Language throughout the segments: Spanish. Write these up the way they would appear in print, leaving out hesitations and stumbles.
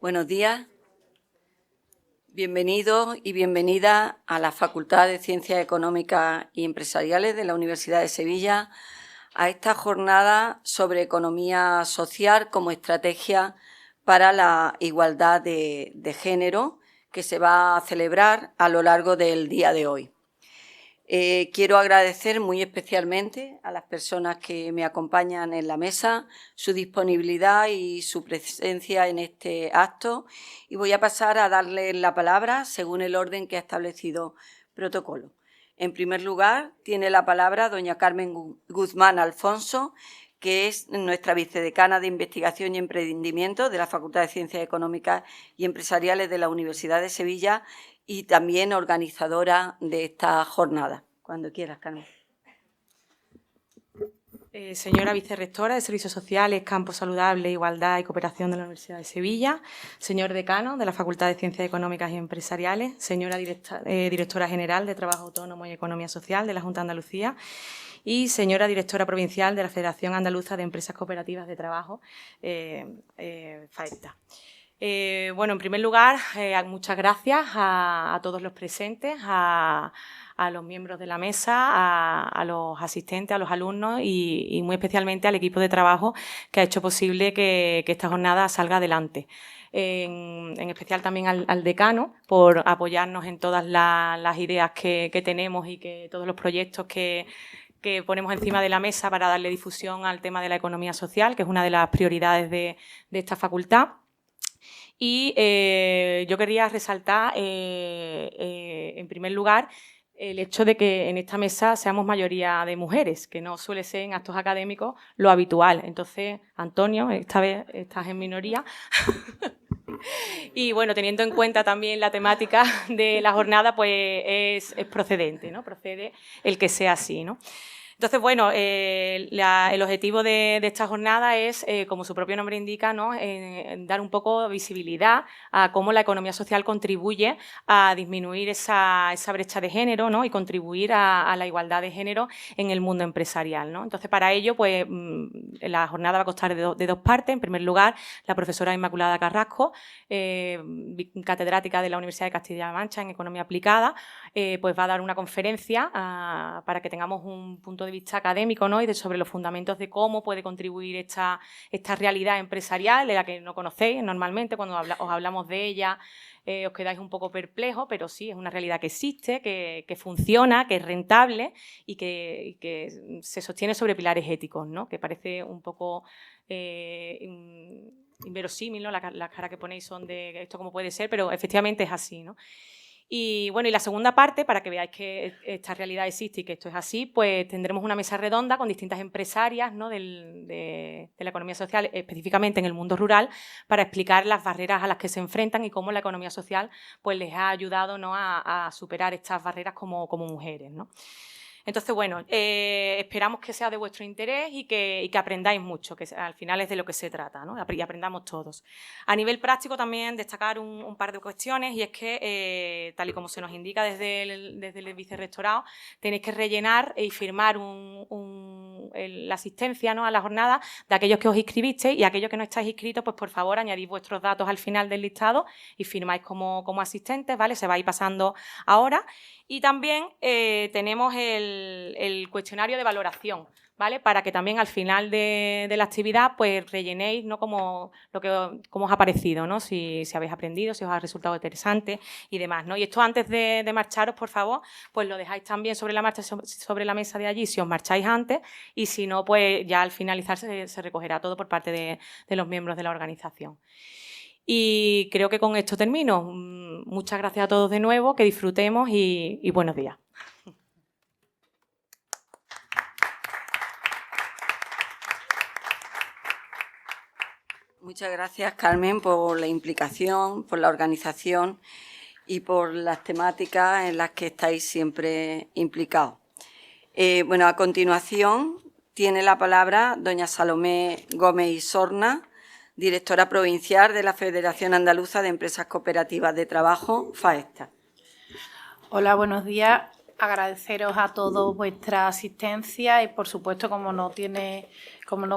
Buenos días, bienvenidos y bienvenidas a la Facultad de Ciencias Económicas y Empresariales de la Universidad de Sevilla a esta jornada sobre economía social como estrategia para la igualdad de género que se va a celebrar a lo largo del día de hoy. Quiero agradecer muy especialmente a las personas que me acompañan en la mesa su disponibilidad y su presencia en este acto y voy a pasar a darles la palabra según el orden que ha establecido protocolo. En primer lugar, tiene la palabra doña Carmen Guzmán Alfonso, que es nuestra vicedecana de Investigación y Emprendimiento de la Facultad de Ciencias Económicas y Empresariales de la Universidad de Sevilla y también organizadora de esta jornada. Cuando quieras, Carmen. Señora vicerrectora de Servicios Sociales, Campo Saludable, Igualdad y Cooperación de la Universidad de Sevilla, señor decano de la Facultad de Ciencias Económicas y Empresariales, señora directora general de Trabajo Autónomo y Economía Social de la Junta de Andalucía y señora directora provincial de la Federación Andaluza de Empresas Cooperativas de Trabajo, FAETA. Bueno, en primer lugar, muchas gracias a todos los presentes, a los miembros de la mesa, a los asistentes, a los alumnos y muy especialmente al equipo de trabajo que ha hecho posible que esta jornada salga adelante. En especial también al decano por apoyarnos en todas las ideas que tenemos y que todos los proyectos que ponemos encima de la mesa para darle difusión al tema de la economía social, que es una de las prioridades de esta facultad. Y yo quería resaltar, en primer lugar, el hecho de que en esta mesa seamos mayoría de mujeres, que no suele ser en actos académicos lo habitual. Entonces, Antonio, esta vez estás en minoría. Y bueno, teniendo en cuenta también la temática de la jornada, pues es procedente, ¿no? Procede el que sea así, ¿no? Entonces, bueno, el objetivo de esta jornada es, como su propio nombre indica, ¿no? Dar un poco visibilidad a cómo la economía social contribuye a disminuir esa brecha de género, ¿no? Y contribuir a la igualdad de género en el mundo empresarial, ¿no? Entonces, para ello, pues la jornada va a constar de dos partes. En primer lugar, la profesora Inmaculada Carrasco, catedrática de la Universidad de Castilla-La Mancha en Economía Aplicada, pues va a dar una conferencia para que tengamos un punto de vista académico, ¿no? Y sobre los fundamentos de cómo puede contribuir esta realidad empresarial, de la que no conocéis normalmente. Cuando os hablamos de ella os quedáis un poco perplejos, pero sí, es una realidad que existe, que funciona, que es rentable y que se sostiene sobre pilares éticos, ¿no? Que parece un poco inverosímil, ¿no? Las caras que ponéis son de esto cómo puede ser, pero efectivamente es así, ¿no? Y bueno, y la segunda parte, para que veáis que esta realidad existe y que esto es así, pues tendremos una mesa redonda con distintas empresarias, ¿no? de la economía social, específicamente en el mundo rural, para explicar las barreras a las que se enfrentan y cómo la economía social pues, les ha ayudado, ¿no? a superar estas barreras como mujeres, ¿no? Entonces, bueno, esperamos que sea de vuestro interés y que aprendáis mucho, que al final es de lo que se trata, ¿no? Y aprendamos todos. A nivel práctico también destacar un par de cuestiones y es que, tal y como se nos indica desde el vicerrectorado, tenéis que rellenar y firmar la asistencia, ¿no? a la jornada de aquellos que os inscribisteis y aquellos que no estáis inscritos, pues por favor añadid vuestros datos al final del listado y firmáis como asistentes, ¿vale? Se va a ir pasando ahora. Y también tenemos el cuestionario de valoración, ¿vale? Para que también al final de la actividad pues rellenéis, ¿no? Cómo os ha parecido, ¿no? Si habéis aprendido, si os ha resultado interesante y demás, ¿no? Y esto antes de marcharos, por favor, pues lo dejáis también sobre la marcha, sobre la mesa de allí si os marcháis antes y si no, pues ya al finalizar se recogerá todo por parte de los miembros de la organización. Y creo que con esto termino. Muchas gracias a todos de nuevo, que disfrutemos y buenos días. Muchas gracias, Carmen, por la implicación, por la organización y por las temáticas en las que estáis siempre implicados. Bueno, a continuación tiene la palabra doña Salomé Gómez y Sorna, directora provincial de la Federación Andaluza de Empresas Cooperativas de Trabajo, FAESTA. Hola, buenos días. agradeceros a todos vuestra asistencia y, por supuesto, como no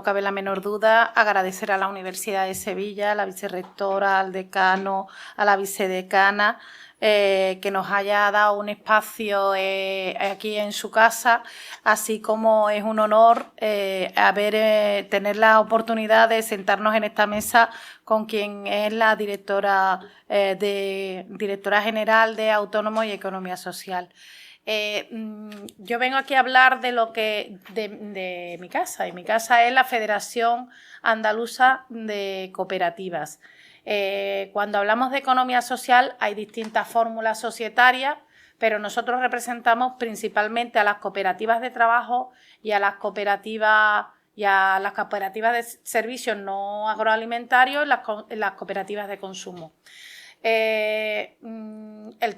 cabe la menor duda, agradecer a la Universidad de Sevilla, a la vicerrectora, al decano, a la vicedecana, que nos haya dado un espacio aquí en su casa, así como es un honor tener la oportunidad de sentarnos en esta mesa con quien es la directora general de Autónomos y Economía Social. Yo vengo aquí a hablar de mi casa, y mi casa es la Federación Andaluza de Cooperativas. Cuando hablamos de economía social hay distintas fórmulas societarias, pero nosotros representamos principalmente a las cooperativas de trabajo y a las cooperativas de servicios no agroalimentarios y las cooperativas de consumo. El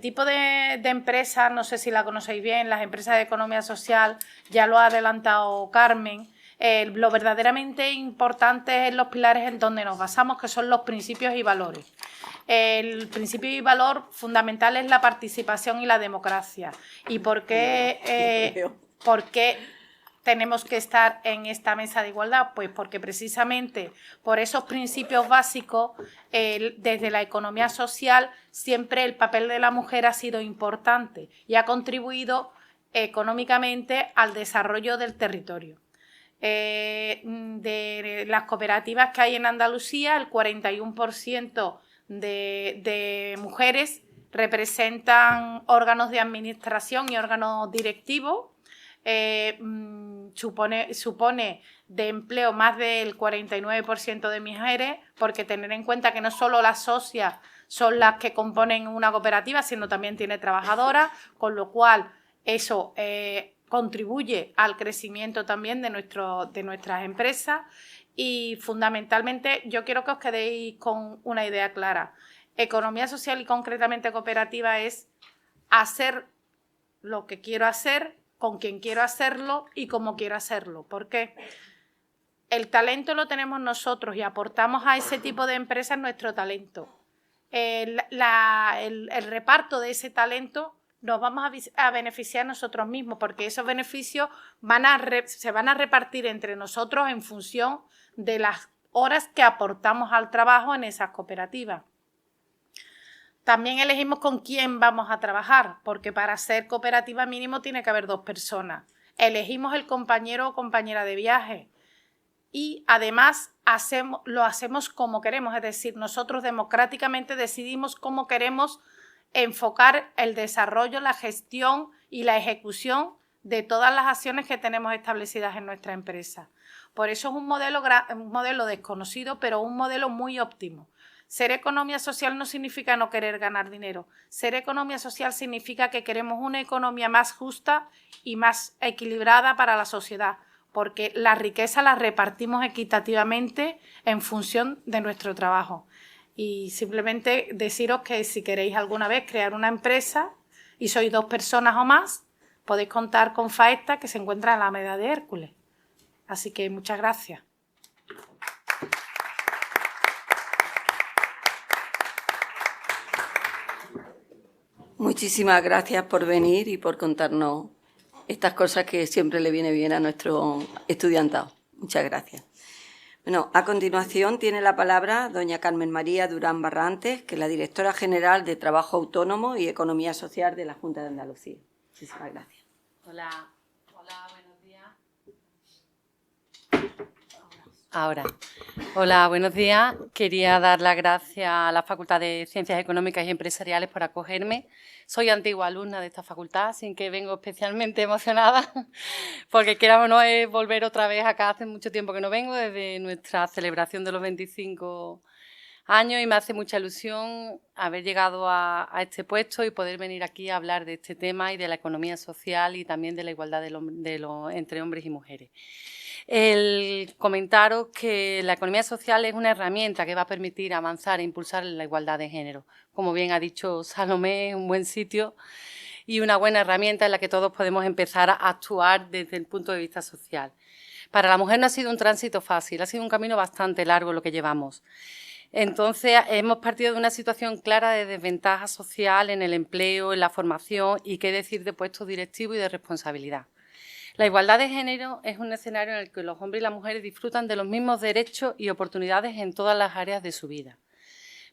tipo de empresa, no sé si la conocéis bien, las empresas de economía social, ya lo ha adelantado Carmen. Lo verdaderamente importante es los pilares en donde nos basamos, que son los principios y valores. El principio y valor fundamental es la participación y la democracia. ¿Y por qué tenemos que estar en esta mesa de igualdad? Pues porque precisamente por esos principios básicos, desde la economía social, siempre el papel de la mujer ha sido importante y ha contribuido económicamente al desarrollo del territorio. De las cooperativas que hay en Andalucía, el 41% de mujeres representan órganos de administración y órganos directivos. Supone de empleo más del 49% de mujeres, porque tener en cuenta que no solo las socias son las que componen una cooperativa, sino también tiene trabajadoras, con lo cual eso contribuye al crecimiento también de nuestras empresas. Y fundamentalmente yo quiero que os quedéis con una idea clara. Economía social y concretamente cooperativa es hacer lo que quiero hacer, con quien quiero hacerlo y cómo quiero hacerlo. ¿Por qué? El talento lo tenemos nosotros y aportamos a ese tipo de empresas nuestro talento. El reparto de ese talento nos vamos a beneficiar nosotros mismos, porque esos beneficios se van a repartir entre nosotros en función de las horas que aportamos al trabajo en esas cooperativas. También elegimos con quién vamos a trabajar, porque para ser cooperativa mínimo tiene que haber 2 personas. Elegimos el compañero o compañera de viaje y además lo hacemos como queremos, es decir, nosotros democráticamente decidimos cómo queremos enfocar el desarrollo, la gestión y la ejecución de todas las acciones que tenemos establecidas en nuestra empresa. Por eso es un modelo desconocido, pero un modelo muy óptimo. Ser economía social no significa no querer ganar dinero. Ser economía social significa que queremos una economía más justa y más equilibrada para la sociedad, porque la riqueza la repartimos equitativamente en función de nuestro trabajo. Y simplemente deciros que si queréis alguna vez crear una empresa y sois 2 personas o más, podéis contar con Faesta, que se encuentra en la Alameda de Hércules. Así que muchas gracias. Muchísimas gracias por venir y por contarnos estas cosas que siempre le viene bien a nuestro estudiantado. Muchas gracias. Bueno, a continuación tiene la palabra doña Carmen María Durán Barrantes, que es la directora general de Trabajo Autónomo y Economía Social de la Junta de Andalucía. Muchísimas gracias. Hola, buenos días. Hola, buenos días. Quería dar las gracias a la Facultad de Ciencias Económicas y Empresariales por acogerme. Soy antigua alumna de esta facultad, sin que vengo especialmente emocionada, porque queramos o no es volver otra vez acá. Hace mucho tiempo que no vengo, desde nuestra celebración de los 25 años, y me hace mucha ilusión haber llegado a este puesto y poder venir aquí a hablar de este tema y de la economía social y también de la igualdad entre hombres y mujeres. El comentaros que la economía social es una herramienta que va a permitir avanzar e impulsar la igualdad de género. Como bien ha dicho Salomé, es un buen sitio y una buena herramienta en la que todos podemos empezar a actuar desde el punto de vista social. Para la mujer no ha sido un tránsito fácil, ha sido un camino bastante largo lo que llevamos. Entonces, hemos partido de una situación clara de desventaja social en el empleo, en la formación y qué decir de puestos directivos y de responsabilidad. La igualdad de género es un escenario en el que los hombres y las mujeres disfrutan de los mismos derechos y oportunidades en todas las áreas de su vida.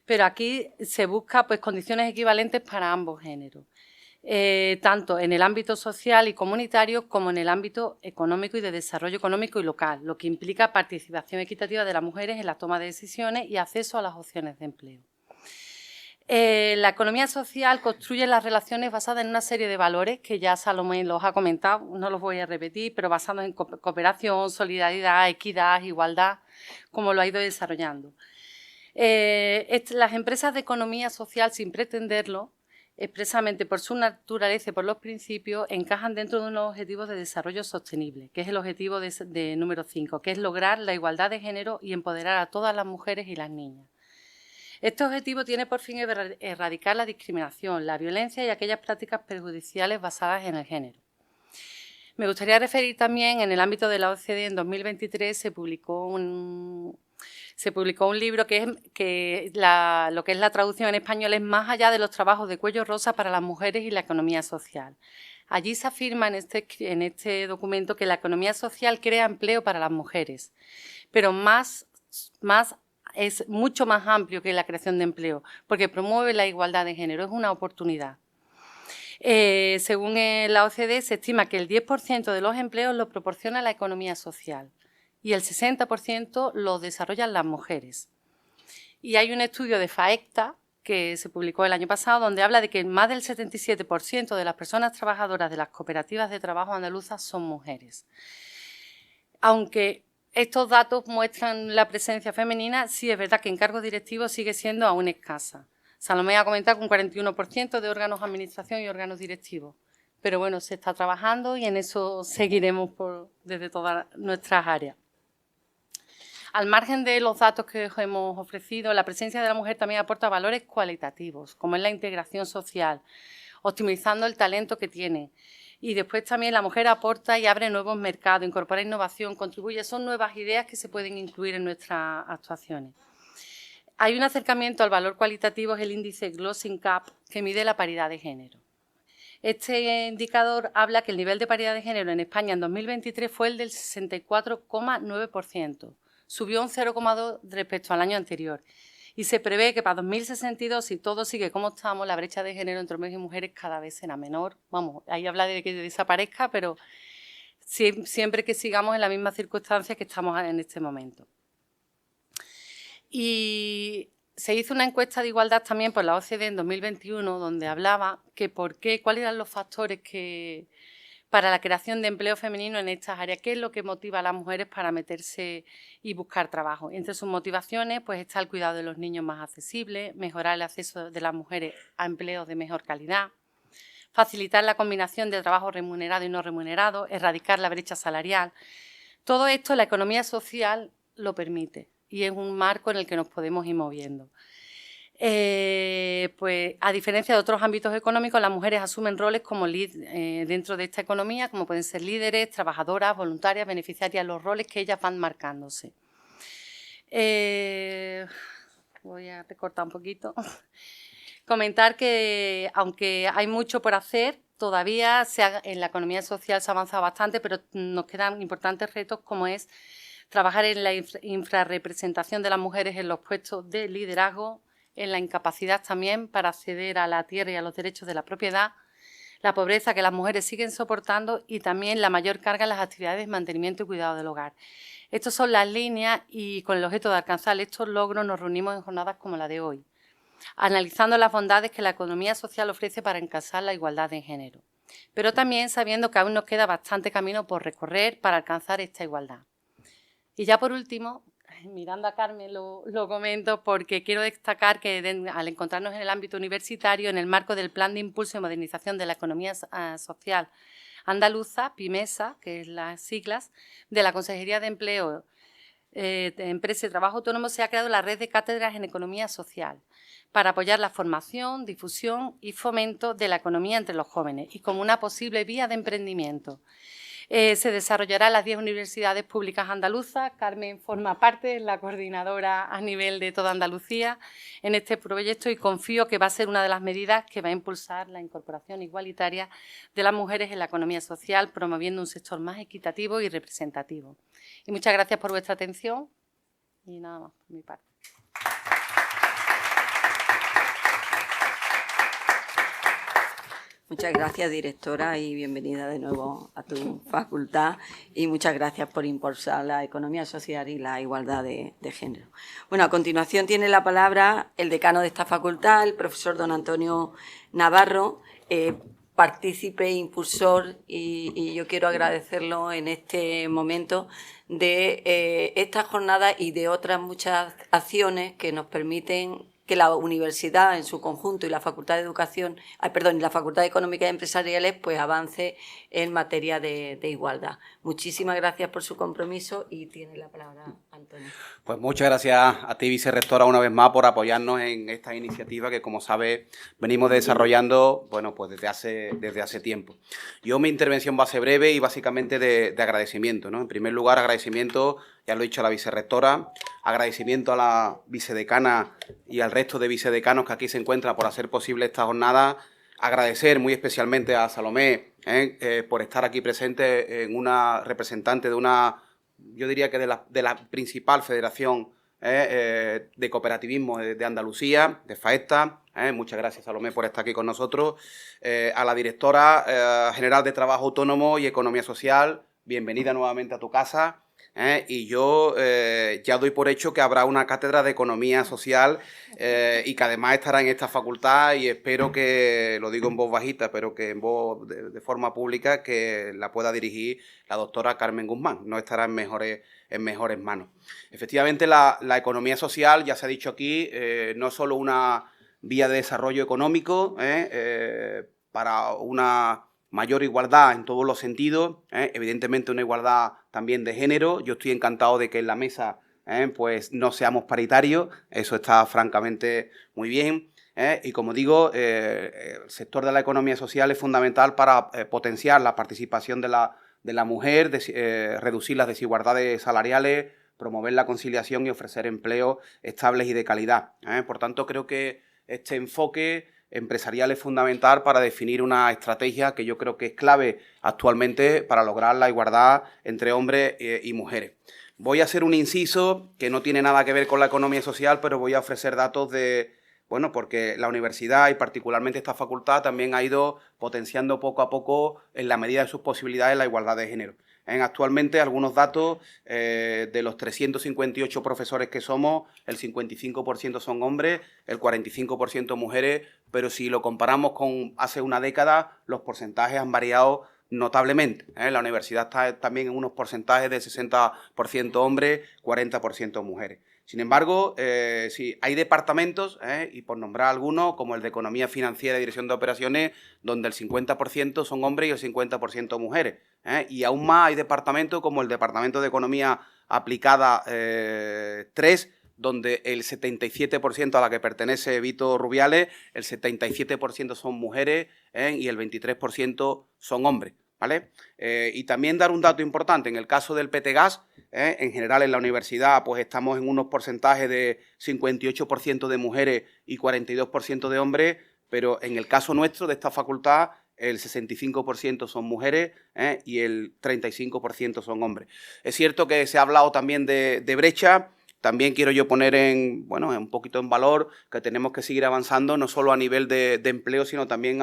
Pero aquí se busca pues, condiciones equivalentes para ambos géneros, tanto en el ámbito social y comunitario como en el ámbito económico y de desarrollo económico y local, lo que implica participación equitativa de las mujeres en la toma de decisiones y acceso a las opciones de empleo. La economía social construye las relaciones basadas en una serie de valores que ya Salomé los ha comentado, no los voy a repetir, pero basados en cooperación, solidaridad, equidad, igualdad, como lo ha ido desarrollando. Las empresas de economía social, sin pretenderlo, expresamente por su naturaleza y por los principios, encajan dentro de unos objetivos de desarrollo sostenible, que es el objetivo de número 5, que es lograr la igualdad de género y empoderar a todas las mujeres y las niñas. Este objetivo tiene por fin erradicar la discriminación, la violencia y aquellas prácticas perjudiciales basadas en el género. Me gustaría referir también, en el ámbito de la OCDE, en 2023 se publicó un libro que lo que es la traducción en español es Más allá de los trabajos de cuello rosa para las mujeres y la economía social. Allí se afirma en este documento que la economía social crea empleo para las mujeres, pero es mucho más amplio que la creación de empleo, porque promueve la igualdad de género, es una oportunidad. Según la OCDE, se estima que el 10% de los empleos lo proporciona la economía social y el 60% lo desarrollan las mujeres. Y hay un estudio de FAECTA que se publicó el año pasado donde habla de que más del 77% de las personas trabajadoras de las cooperativas de trabajo andaluzas son mujeres. Aunque estos datos muestran la presencia femenina, sí es verdad que en cargos directivos sigue siendo aún escasa. Salomé ha comentado que un 41% de órganos de administración y órganos directivos. Pero bueno, se está trabajando y en eso seguiremos desde todas nuestras áreas. Al margen de los datos que os hemos ofrecido, la presencia de la mujer también aporta valores cualitativos, como es la integración social, optimizando el talento que tiene. Y después también la mujer aporta y abre nuevos mercados, incorpora innovación, contribuye. Son nuevas ideas que se pueden incluir en nuestras actuaciones. Hay un acercamiento al valor cualitativo, es el índice Glossing Gap, que mide la paridad de género. Este indicador habla que el nivel de paridad de género en España en 2023 fue el del 64,9%. Subió un 0,2% respecto al año anterior. Y se prevé que para 2062, si todo sigue como estamos, la brecha de género entre hombres y mujeres cada vez será menor. Vamos, ahí habla de que desaparezca, pero siempre que sigamos en las mismas circunstancias que estamos en este momento. Y se hizo una encuesta de igualdad también por la OCDE en 2021, donde hablaba que cuáles eran los factores para la creación de empleo femenino en estas áreas, qué es lo que motiva a las mujeres para meterse y buscar trabajo. Entre sus motivaciones pues está el cuidado de los niños más accesible, mejorar el acceso de las mujeres a empleos de mejor calidad, facilitar la combinación de trabajo remunerado y no remunerado, erradicar la brecha salarial. Todo esto la economía social lo permite y es un marco en el que nos podemos ir moviendo. Pues a diferencia de otros ámbitos económicos, las mujeres asumen roles como dentro de esta economía, como pueden ser líderes, trabajadoras, voluntarias, beneficiarias, los roles que ellas van marcándose. Voy a recortar un poquito. Comentar que, aunque hay mucho por hacer, todavía en la economía social se ha avanzado bastante, pero nos quedan importantes retos como es trabajar en la infrarrepresentación de las mujeres en los puestos de liderazgo, en la incapacidad también para acceder a la tierra y a los derechos de la propiedad, la pobreza que las mujeres siguen soportando y también la mayor carga en las actividades de mantenimiento y cuidado del hogar. Estas son las líneas y con el objeto de alcanzar estos logros nos reunimos en jornadas como la de hoy, analizando las bondades que la economía social ofrece para alcanzar la igualdad de género, pero también sabiendo que aún nos queda bastante camino por recorrer para alcanzar esta igualdad. Y ya por último, mirando a Carmen lo comento porque quiero destacar que al encontrarnos en el ámbito universitario, en el marco del Plan de Impulso y Modernización de la Economía Social Andaluza, PIMESA, que es las siglas, de la Consejería de Empleo, de Empresa y Trabajo Autónomo, se ha creado la red de cátedras en Economía Social para apoyar la formación, difusión y fomento de la economía entre los jóvenes y como una posible vía de emprendimiento. Se desarrollará en las 10 universidades públicas andaluzas. Carmen forma parte, es la coordinadora a nivel de toda Andalucía en este proyecto y confío que va a ser una de las medidas que va a impulsar la incorporación igualitaria de las mujeres en la economía social, promoviendo un sector más equitativo y representativo. Y muchas gracias por vuestra atención y nada más por mi parte. Muchas gracias, directora, y bienvenida de nuevo a tu facultad. Y muchas gracias por impulsar la economía social y la igualdad de género. Bueno, a continuación tiene la palabra el decano de esta facultad, el profesor don Antonio Navarro, partícipe, impulsor, y yo quiero agradecerlo en este momento de esta jornada y de otras muchas acciones que nos permiten que la universidad en su conjunto y la Facultad de Educación, y la Facultad de Económicas y Empresariales, pues avance en materia de igualdad. Muchísimas gracias por su compromiso y tiene la palabra Antonio. Pues muchas gracias a ti, vicerrectora, una vez más por apoyarnos en esta iniciativa que, como sabes, venimos desarrollando pues desde hace tiempo. Mi intervención va a ser breve y básicamente de agradecimiento, ¿no? En primer lugar, agradecimiento, ya lo he dicho, a la vicerrectora, agradecimiento a la vicedecana y al resto de vicedecanos que aquí se encuentran por hacer posible esta jornada. Agradecer muy especialmente a Salomé por estar aquí presente en una representante de una, yo diría que de la principal federación de cooperativismo de Andalucía, de FAESTA. Muchas gracias, Salomé, por estar aquí con nosotros. A la directora general de Trabajo Autónomo y Economía Social, bienvenida nuevamente a tu casa. Y yo ya doy por hecho que habrá una cátedra de Economía Social y que además estará en esta facultad, y espero que, lo digo en voz bajita, pero que en voz de forma pública, que la pueda dirigir la doctora Carmen Guzmán. No estará en mejores manos. Efectivamente, la economía social, ya se ha dicho aquí, no es solo una vía de desarrollo económico para una mayor igualdad en todos los sentidos, evidentemente una igualdad también de género. Yo estoy encantado de que en la mesa pues no seamos paritarios, eso está francamente muy bien. Y como digo, el sector de la economía social es fundamental para potenciar la participación de la mujer, reducir las desigualdades salariales, promover la conciliación y ofrecer empleos estables y de calidad. Por tanto, creo que este enfoque empresarial es fundamental para definir una estrategia que yo creo que es clave actualmente para lograr la igualdad entre hombres y mujeres. Voy a hacer un inciso que no tiene nada que ver con la economía social, pero voy a ofrecer datos porque la universidad y particularmente esta facultad también ha ido potenciando poco a poco, en la medida de sus posibilidades, la igualdad de género. Actualmente, algunos datos, de los 358 profesores que somos, el 55% son hombres, el 45% mujeres, pero si lo comparamos con hace una década, los porcentajes han variado notablemente. La universidad está también en unos porcentajes de 60% hombres, 40% mujeres. Sin embargo, sí, hay departamentos, y por nombrar algunos, como el de Economía Financiera y Dirección de Operaciones, donde el 50% son hombres y el 50% mujeres. Y aún más hay departamentos como el Departamento de Economía Aplicada 3, donde el 77% a la que pertenece Vito Rubiales, el 77% son mujeres y el 23% son hombres. ¿Vale? Y también dar un dato importante, en el caso del PTGAS, en general en la universidad pues estamos en unos porcentajes de 58% de mujeres y 42% de hombres, pero en el caso nuestro de esta facultad el 65% son mujeres y el 35% son hombres. Es cierto que se ha hablado también de brecha. También quiero yo poner un poquito en valor que tenemos que seguir avanzando no solo a nivel de empleo, sino también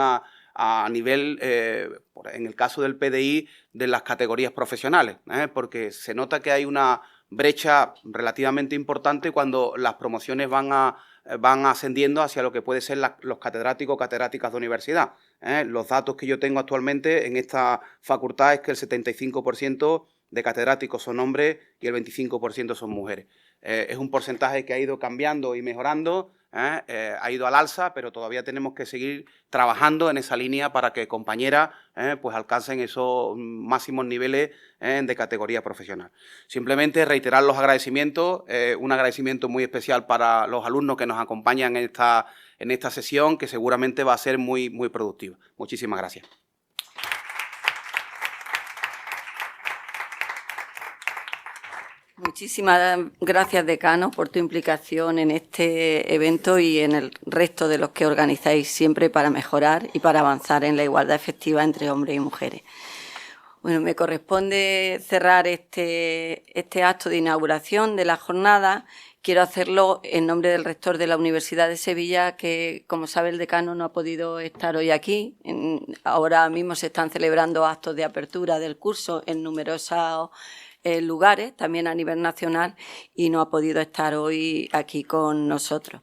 a nivel, en el caso del PDI, de las categorías profesionales, porque se nota que hay una brecha relativamente importante cuando las promociones van ascendiendo hacia lo que puede ser los catedráticos o catedráticas de universidad. Los datos que yo tengo actualmente en esta facultad es que el 75% de catedráticos son hombres y el 25% son mujeres. Es un porcentaje que ha ido cambiando y mejorando, ha ido al alza, pero todavía tenemos que seguir trabajando en esa línea para que compañeras pues alcancen esos máximos niveles de categoría profesional. Simplemente reiterar los agradecimientos, un agradecimiento muy especial para los alumnos que nos acompañan en esta sesión, que seguramente va a ser muy, muy productiva. Muchísimas gracias. Muchísimas gracias, decano, por tu implicación en este evento y en el resto de los que organizáis siempre para mejorar y para avanzar en la igualdad efectiva entre hombres y mujeres. Bueno, me corresponde cerrar este acto de inauguración de la jornada. Quiero hacerlo en nombre del rector de la Universidad de Sevilla, que, como sabe el decano, no ha podido estar hoy aquí. Ahora mismo se están celebrando actos de apertura del curso en numerosos lugares, también a nivel nacional, y no ha podido estar hoy aquí con nosotros.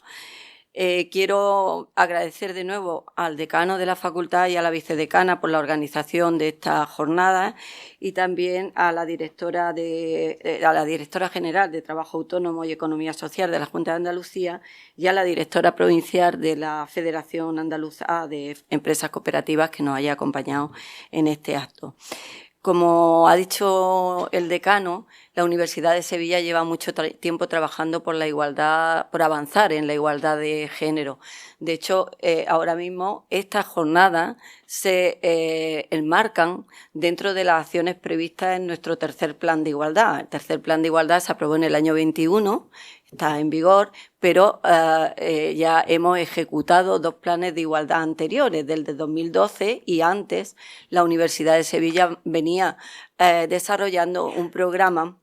Quiero agradecer de nuevo al decano de la facultad y a la vicedecana por la organización de esta jornada y también a la directora general de Trabajo Autónomo y Economía Social de la Junta de Andalucía y a la directora provincial de la Federación Andaluza de Empresas Cooperativas que nos haya acompañado en este acto. Como ha dicho el decano, la Universidad de Sevilla lleva mucho tiempo trabajando por la igualdad, por avanzar en la igualdad de género. De hecho, ahora mismo estas jornadas se enmarcan dentro de las acciones previstas en nuestro tercer plan de igualdad. El tercer plan de igualdad se aprobó en el año 21, está en vigor, pero ya hemos ejecutado 2 planes de igualdad anteriores, del de 2012 y antes la Universidad de Sevilla venía desarrollando un programa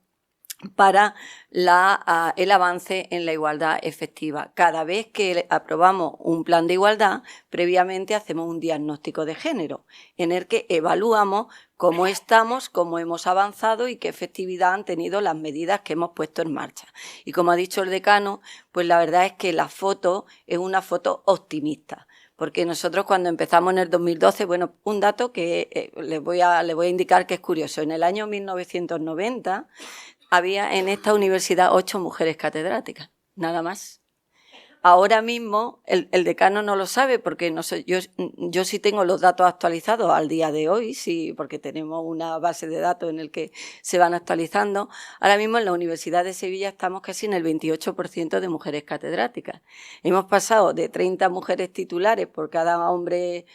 para el avance en la igualdad efectiva. Cada vez que aprobamos un plan de igualdad, previamente hacemos un diagnóstico de género, en el que evaluamos cómo estamos, cómo hemos avanzado y qué efectividad han tenido las medidas que hemos puesto en marcha. Y como ha dicho el decano, pues la verdad es que la foto es una foto optimista. Porque nosotros cuando empezamos en el 2012, bueno, un dato que les voy a indicar que es curioso. En el año 1990 había en esta universidad 8 mujeres catedráticas, nada más. Ahora mismo el decano no lo sabe porque no sé, yo sí tengo los datos actualizados al día de hoy, sí, porque tenemos una base de datos en el que se van actualizando. Ahora mismo en la Universidad de Sevilla estamos casi en el 28% de mujeres catedráticas. Hemos pasado de 30 mujeres titulares por cada hombre,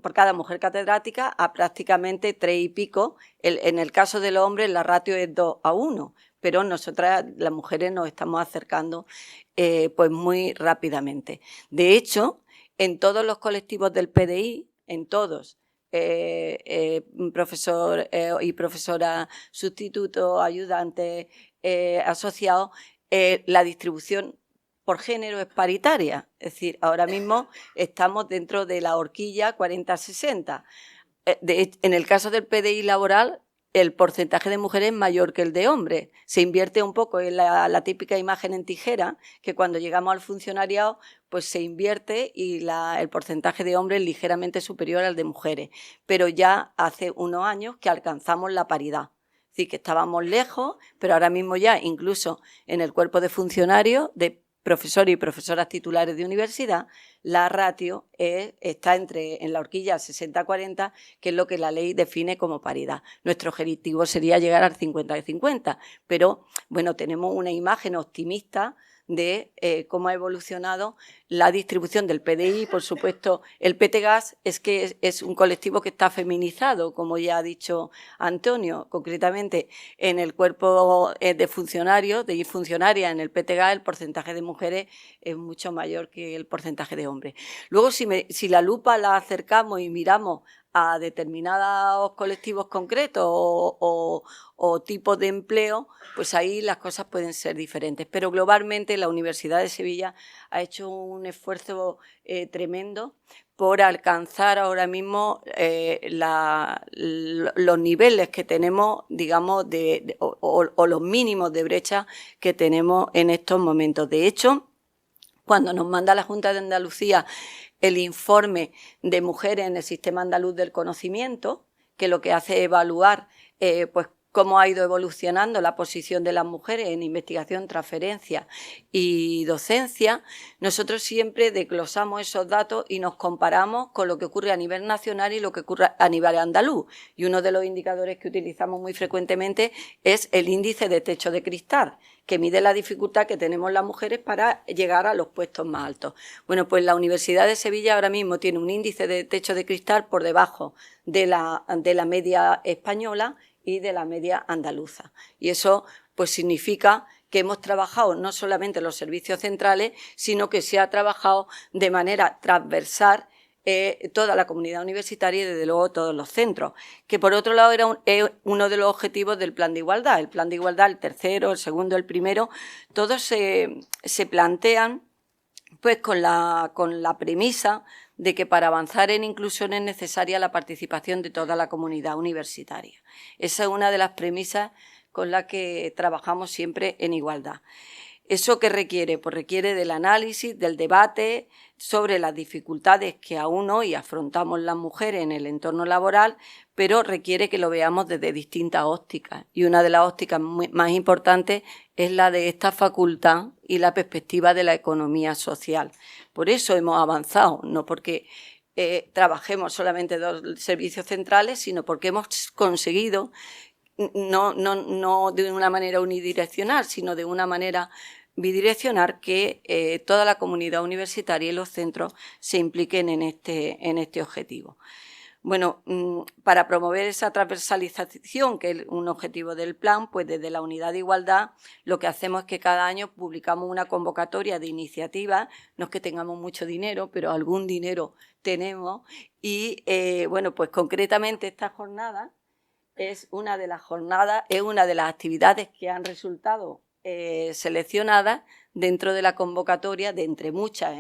por cada mujer catedrática a prácticamente 3 y pico. En el caso de los hombres la ratio es 2:1, pero nosotras las mujeres nos estamos acercando pues muy rápidamente. De hecho, en todos los colectivos del PDI, en todos, profesor y profesora sustituto, ayudante, asociado, la distribución por género es paritaria. Es decir, ahora mismo estamos dentro de la horquilla 40-60. En el caso del PDI laboral, el porcentaje de mujeres es mayor que el de hombres. Se invierte un poco en la típica imagen en tijera, que cuando llegamos al funcionariado, pues se invierte y el porcentaje de hombres es ligeramente superior al de mujeres. Pero ya hace unos años que alcanzamos la paridad. Es decir, que estábamos lejos, pero ahora mismo ya, incluso en el cuerpo de funcionarios, de profesores y profesoras titulares de universidad, la ratio está en la horquilla 60-40, que es lo que la ley define como paridad. Nuestro objetivo sería llegar al 50-50, pero bueno, tenemos una imagen optimista de cómo ha evolucionado la distribución del PDI. Por supuesto, el PTGAS es que es un colectivo que está feminizado, como ya ha dicho Antonio. Concretamente, en el cuerpo de funcionarios, de funcionarias en el PTGAS, el porcentaje de mujeres es mucho mayor que el porcentaje de hombres. Luego, si la lupa la acercamos y miramos a determinados colectivos concretos o tipos de empleo, pues ahí las cosas pueden ser diferentes. Pero globalmente la Universidad de Sevilla ha hecho un esfuerzo tremendo por alcanzar ahora mismo los niveles que tenemos, digamos, o los mínimos de brecha que tenemos en estos momentos. De hecho, cuando nos manda la Junta de Andalucía el informe de mujeres en el Sistema Andaluz del Conocimiento, que lo que hace es evaluar pues cómo ha ido evolucionando la posición de las mujeres en investigación, transferencia y docencia, nosotros siempre desglosamos esos datos y nos comparamos con lo que ocurre a nivel nacional y lo que ocurre a nivel andaluz. Y uno de los indicadores que utilizamos muy frecuentemente es el índice de techo de cristal, que mide la dificultad que tenemos las mujeres para llegar a los puestos más altos. Bueno, pues la Universidad de Sevilla ahora mismo tiene un índice de techo de cristal por debajo de la media española y de la media andaluza. Y eso pues significa que hemos trabajado no solamente los servicios centrales, sino que se ha trabajado de manera transversal toda la comunidad universitaria y, desde luego, todos los centros, que por otro lado es uno de los objetivos del Plan de Igualdad. El Plan de Igualdad, el tercero, el segundo, el primero, todos se plantean pues con la premisa de que para avanzar en inclusión es necesaria la participación de toda la comunidad universitaria. Esa es una de las premisas con las que trabajamos siempre en igualdad. ¿Eso qué requiere? Pues requiere del análisis, del debate sobre las dificultades que aún hoy afrontamos las mujeres en el entorno laboral, pero requiere que lo veamos desde distintas ópticas. Y una de las ópticas más importantes es la de esta facultad y la perspectiva de la economía social. Por eso hemos avanzado, no porque trabajemos solamente dos servicios centrales, sino porque hemos conseguido, no de una manera unidireccional, sino de una manera bidireccional, que toda la comunidad universitaria y los centros se impliquen en este objetivo. Bueno, para promover esa transversalización, que es un objetivo del plan, pues desde la Unidad de Igualdad lo que hacemos es que cada año publicamos una convocatoria de iniciativas, no es que tengamos mucho dinero, pero algún dinero tenemos, y bueno, pues concretamente esta jornada es una de las actividades que han resultado seleccionadas dentro de la convocatoria, de entre muchas.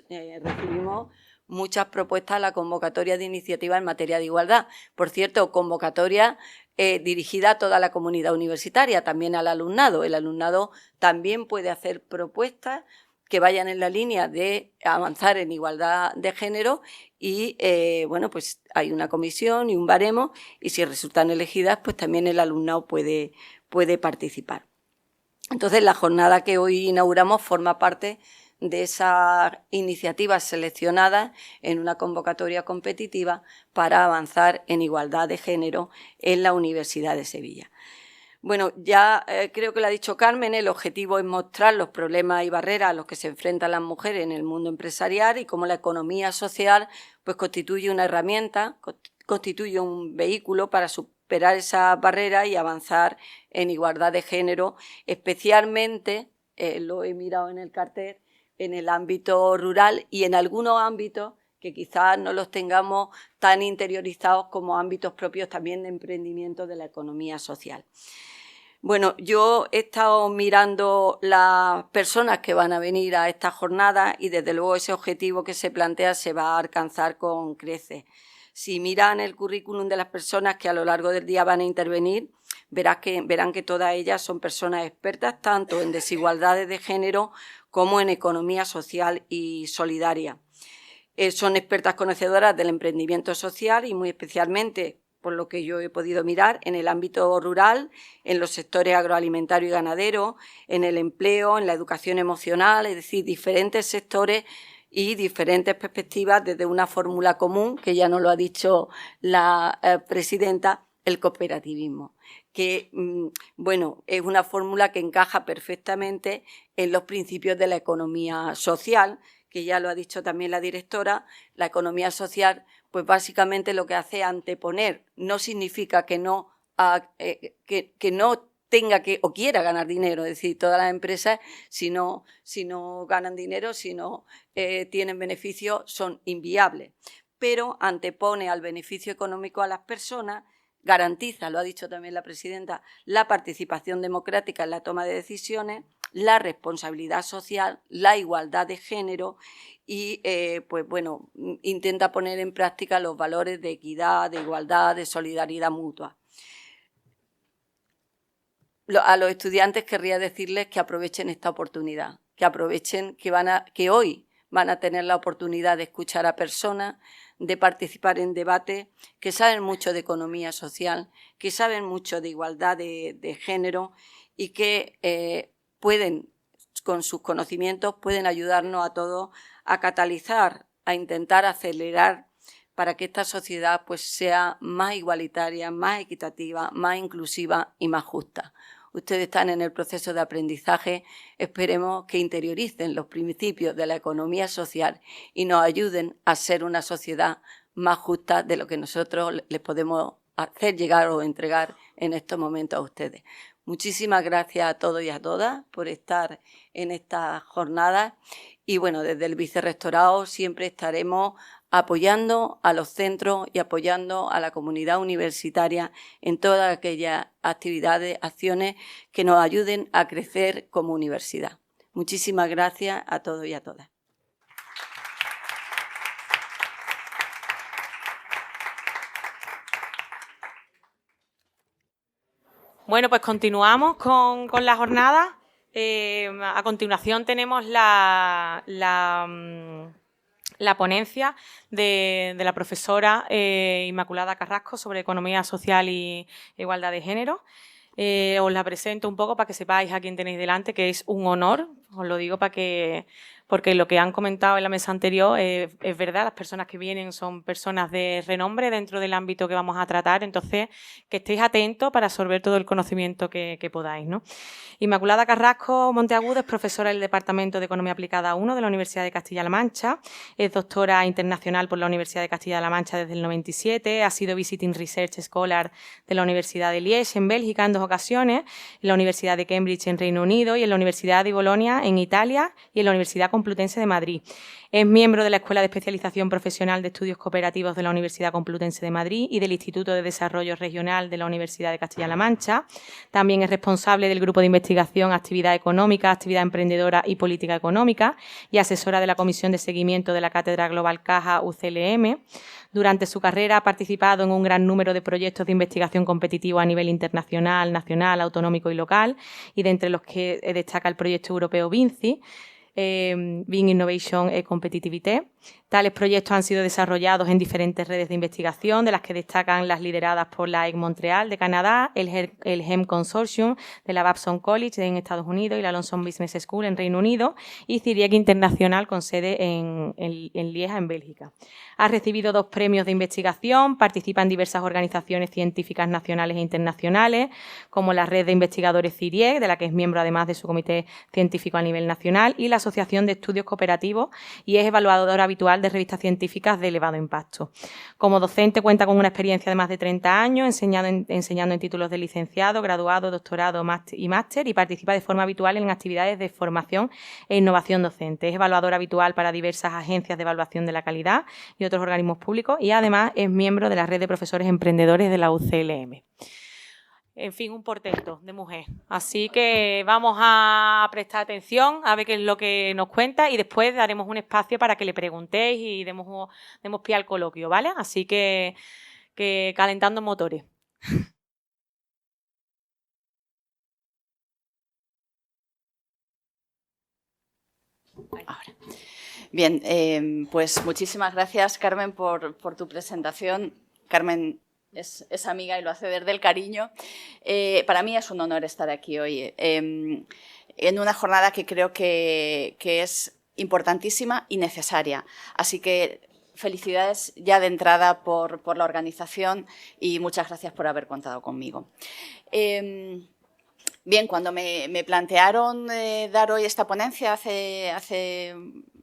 Recibimos muchas propuestas a la convocatoria de iniciativas en materia de igualdad. Por cierto, convocatoria dirigida a toda la comunidad universitaria, también al alumnado. El alumnado también puede hacer propuestas que vayan en la línea de avanzar en igualdad de género y, bueno, pues hay una comisión y un baremo, y si resultan elegidas, pues también el alumnado puede participar. Entonces, la jornada que hoy inauguramos forma parte de esas iniciativas seleccionadas en una convocatoria competitiva para avanzar en igualdad de género en la Universidad de Sevilla. Bueno, ya creo que lo ha dicho Carmen, el objetivo es mostrar los problemas y barreras a los que se enfrentan las mujeres en el mundo empresarial y cómo la economía social pues constituye una herramienta, constituye un vehículo para superar esas barreras y avanzar en igualdad de género, especialmente, lo he mirado en el cartel, en el ámbito rural y en algunos ámbitos que quizás no los tengamos tan interiorizados como ámbitos propios también de emprendimiento de la economía social. Bueno, yo he estado mirando las personas que van a venir a esta jornada y desde luego ese objetivo que se plantea se va a alcanzar con creces. Si miran el currículum de las personas que a lo largo del día van a intervenir, verán que todas ellas son personas expertas tanto en desigualdades de género como en economía social y solidaria. Son expertas conocedoras del emprendimiento social y muy especialmente, por lo que yo he podido mirar, en el ámbito rural, en los sectores agroalimentario y ganadero, en el empleo, en la educación emocional, es decir, diferentes sectores y diferentes perspectivas desde una fórmula común, que ya nos lo ha dicho la presidenta, el cooperativismo, que bueno, es una fórmula que encaja perfectamente en los principios de la economía social, que ya lo ha dicho también la directora. La economía social, pues básicamente lo que hace es anteponer, no significa que no tenga que o quiera ganar dinero, es decir, todas las empresas si no ganan dinero, si no tienen beneficios, son inviables, pero antepone al beneficio económico a las personas, garantiza, lo ha dicho también la presidenta, la participación democrática en la toma de decisiones, la responsabilidad social, la igualdad de género y, pues bueno, intenta poner en práctica los valores de equidad, de igualdad, de solidaridad mutua. A los estudiantes querría decirles que aprovechen esta oportunidad, que aprovechen que hoy van a tener la oportunidad de escuchar a personas, de participar en debates que saben mucho de economía social, que saben mucho de igualdad de género y que pueden, con sus conocimientos, pueden ayudarnos a todos a catalizar, a intentar acelerar para que esta sociedad pues sea más igualitaria, más equitativa, más inclusiva y más justa. Ustedes están en el proceso de aprendizaje, esperemos que interioricen los principios de la economía social y nos ayuden a ser una sociedad más justa de lo que nosotros les podemos hacer llegar o entregar en estos momentos a ustedes. Muchísimas gracias a todos y a todas por estar en esta jornada. Y bueno, desde el Vicerrectorado siempre estaremos apoyando a los centros y apoyando a la comunidad universitaria en todas aquellas actividades, acciones que nos ayuden a crecer como universidad. Muchísimas gracias a todos y a todas. Bueno, pues continuamos con la jornada. A continuación tenemos la ponencia de la profesora Inmaculada Carrasco sobre economía social y igualdad de género. Os la presento un poco para que sepáis a quién tenéis delante, que es un honor, os lo digo porque lo que han comentado en la mesa anterior es verdad, las personas que vienen son personas de renombre dentro del ámbito que vamos a tratar, entonces que estéis atentos para absorber todo el conocimiento que podáis, ¿no? Inmaculada Carrasco Monteagudo es profesora del Departamento de Economía Aplicada 1 de la Universidad de Castilla-La Mancha, es doctora internacional por la Universidad de Castilla-La Mancha desde el 97, ha sido Visiting Research Scholar de la Universidad de Liège en Bélgica en 2 ocasiones, en la Universidad de Cambridge en Reino Unido y en la Universidad de Bolonia en Italia y en la Universidad Complutense de Madrid. Es miembro de la Escuela de Especialización Profesional de Estudios Cooperativos de la Universidad Complutense de Madrid y del Instituto de Desarrollo Regional de la Universidad de Castilla-La Mancha. También es responsable del Grupo de Investigación Actividad Económica, Actividad Emprendedora y Política Económica y asesora de la Comisión de Seguimiento de la Cátedra Global Caja UCLM. Durante su carrera ha participado en un gran número de proyectos de investigación competitivo a nivel internacional, nacional, autonómico y local, y de entre los que destaca el proyecto europeo VINCI, Being Innovation and Competitivity. Tales proyectos han sido desarrollados en diferentes redes de investigación, de las que destacan las lideradas por la EG Montreal de Canadá, el HEM Consortium de la Babson College en Estados Unidos y la London Business School en Reino Unido y CIRIEC Internacional con sede en Lieja, en Bélgica. Ha recibido 2 premios de investigación, participa en diversas organizaciones científicas nacionales e internacionales, como la Red de Investigadores CIRIEC, de la que es miembro además de su comité científico a nivel nacional, y la Asociación de Estudios Cooperativos, y es evaluadora habitual de revistas científicas de elevado impacto. Como docente cuenta con una experiencia de más de 30 años, enseñando en títulos de licenciado, graduado, doctorado y máster, y participa de forma habitual en actividades de formación e innovación docente. Es evaluadora habitual para diversas agencias de evaluación de la calidad y otros organismos públicos y además es miembro de la red de profesores emprendedores de la UCLM. En fin, un portento de mujer. Así que vamos a prestar atención a ver qué es lo que nos cuenta y después daremos un espacio para que le preguntéis y demos pie al coloquio, ¿vale? Así que calentando motores. Ahora. Bien, pues muchísimas gracias, Carmen, por tu presentación. Carmen es amiga y lo hace desde el cariño. Para mí es un honor estar aquí hoy en una jornada que creo que es importantísima y necesaria. Así que felicidades ya de entrada por la organización y muchas gracias por haber contado conmigo. Bien, cuando me plantearon dar hoy esta ponencia hace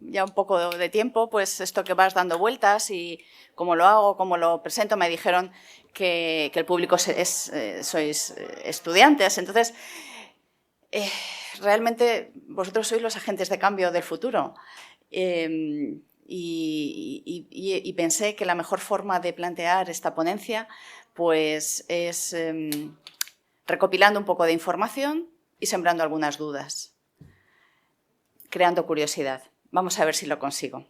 ya un poco de tiempo, pues esto que vas dando vueltas y cómo lo hago, cómo lo presento, me dijeron que el público sois estudiantes. Entonces, realmente vosotros sois los agentes de cambio del futuro. Y pensé que la mejor forma de plantear esta ponencia pues es recopilando un poco de información y sembrando algunas dudas, creando curiosidad. Vamos a ver si lo consigo.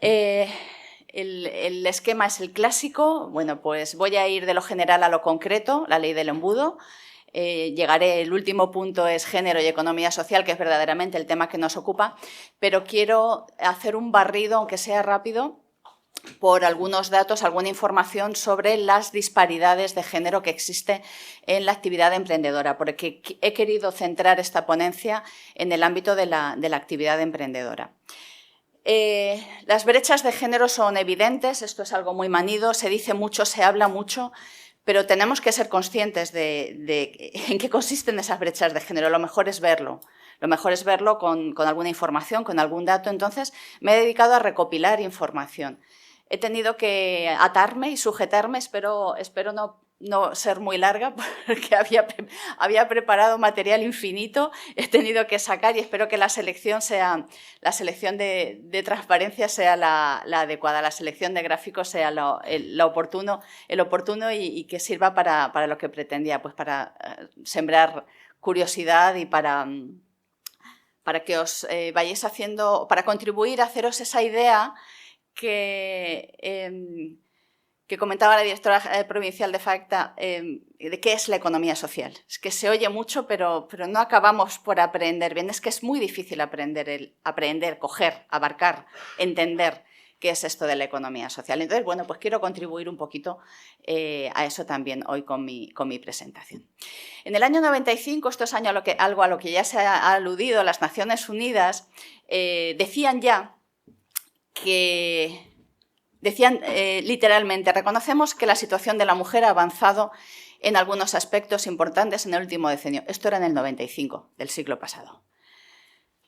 El esquema es el clásico. Bueno, pues voy a ir de lo general a lo concreto, la ley del embudo. Llegaré, el último punto es género y economía social, que es verdaderamente el tema que nos ocupa, pero quiero hacer un barrido, aunque sea rápido, por algunos datos, alguna información sobre las disparidades de género que existe en la actividad emprendedora, porque he querido centrar esta ponencia en el ámbito de la actividad emprendedora. Las brechas de género son evidentes, esto es algo muy manido, se dice mucho, se habla mucho, pero tenemos que ser conscientes de en qué consisten esas brechas de género. Lo mejor es verlo. Lo mejor es verlo con alguna información, con algún dato. Entonces, me he dedicado a recopilar información. He tenido que atarme y sujetarme, espero no no ser muy larga porque había preparado material infinito, he tenido que sacar y espero que la selección de transparencia sea la adecuada, la selección de gráficos sea el oportuno y que sirva para lo que pretendía, pues para sembrar curiosidad y para que os vayáis haciendo, para contribuir a haceros esa idea que comentaba la directora provincial de FACTA, de qué es la economía social. Es que se oye mucho, pero no acabamos por aprender bien. Es que es muy difícil aprender, coger, abarcar, entender qué es esto de la economía social. Entonces, bueno, pues quiero contribuir un poquito a eso también hoy con mi presentación. En el año 95, esto es algo a lo que ya se ha aludido, las Naciones Unidas decían ya que... Decían literalmente, reconocemos que la situación de la mujer ha avanzado en algunos aspectos importantes en el último decenio. Esto era en el 95 del siglo pasado.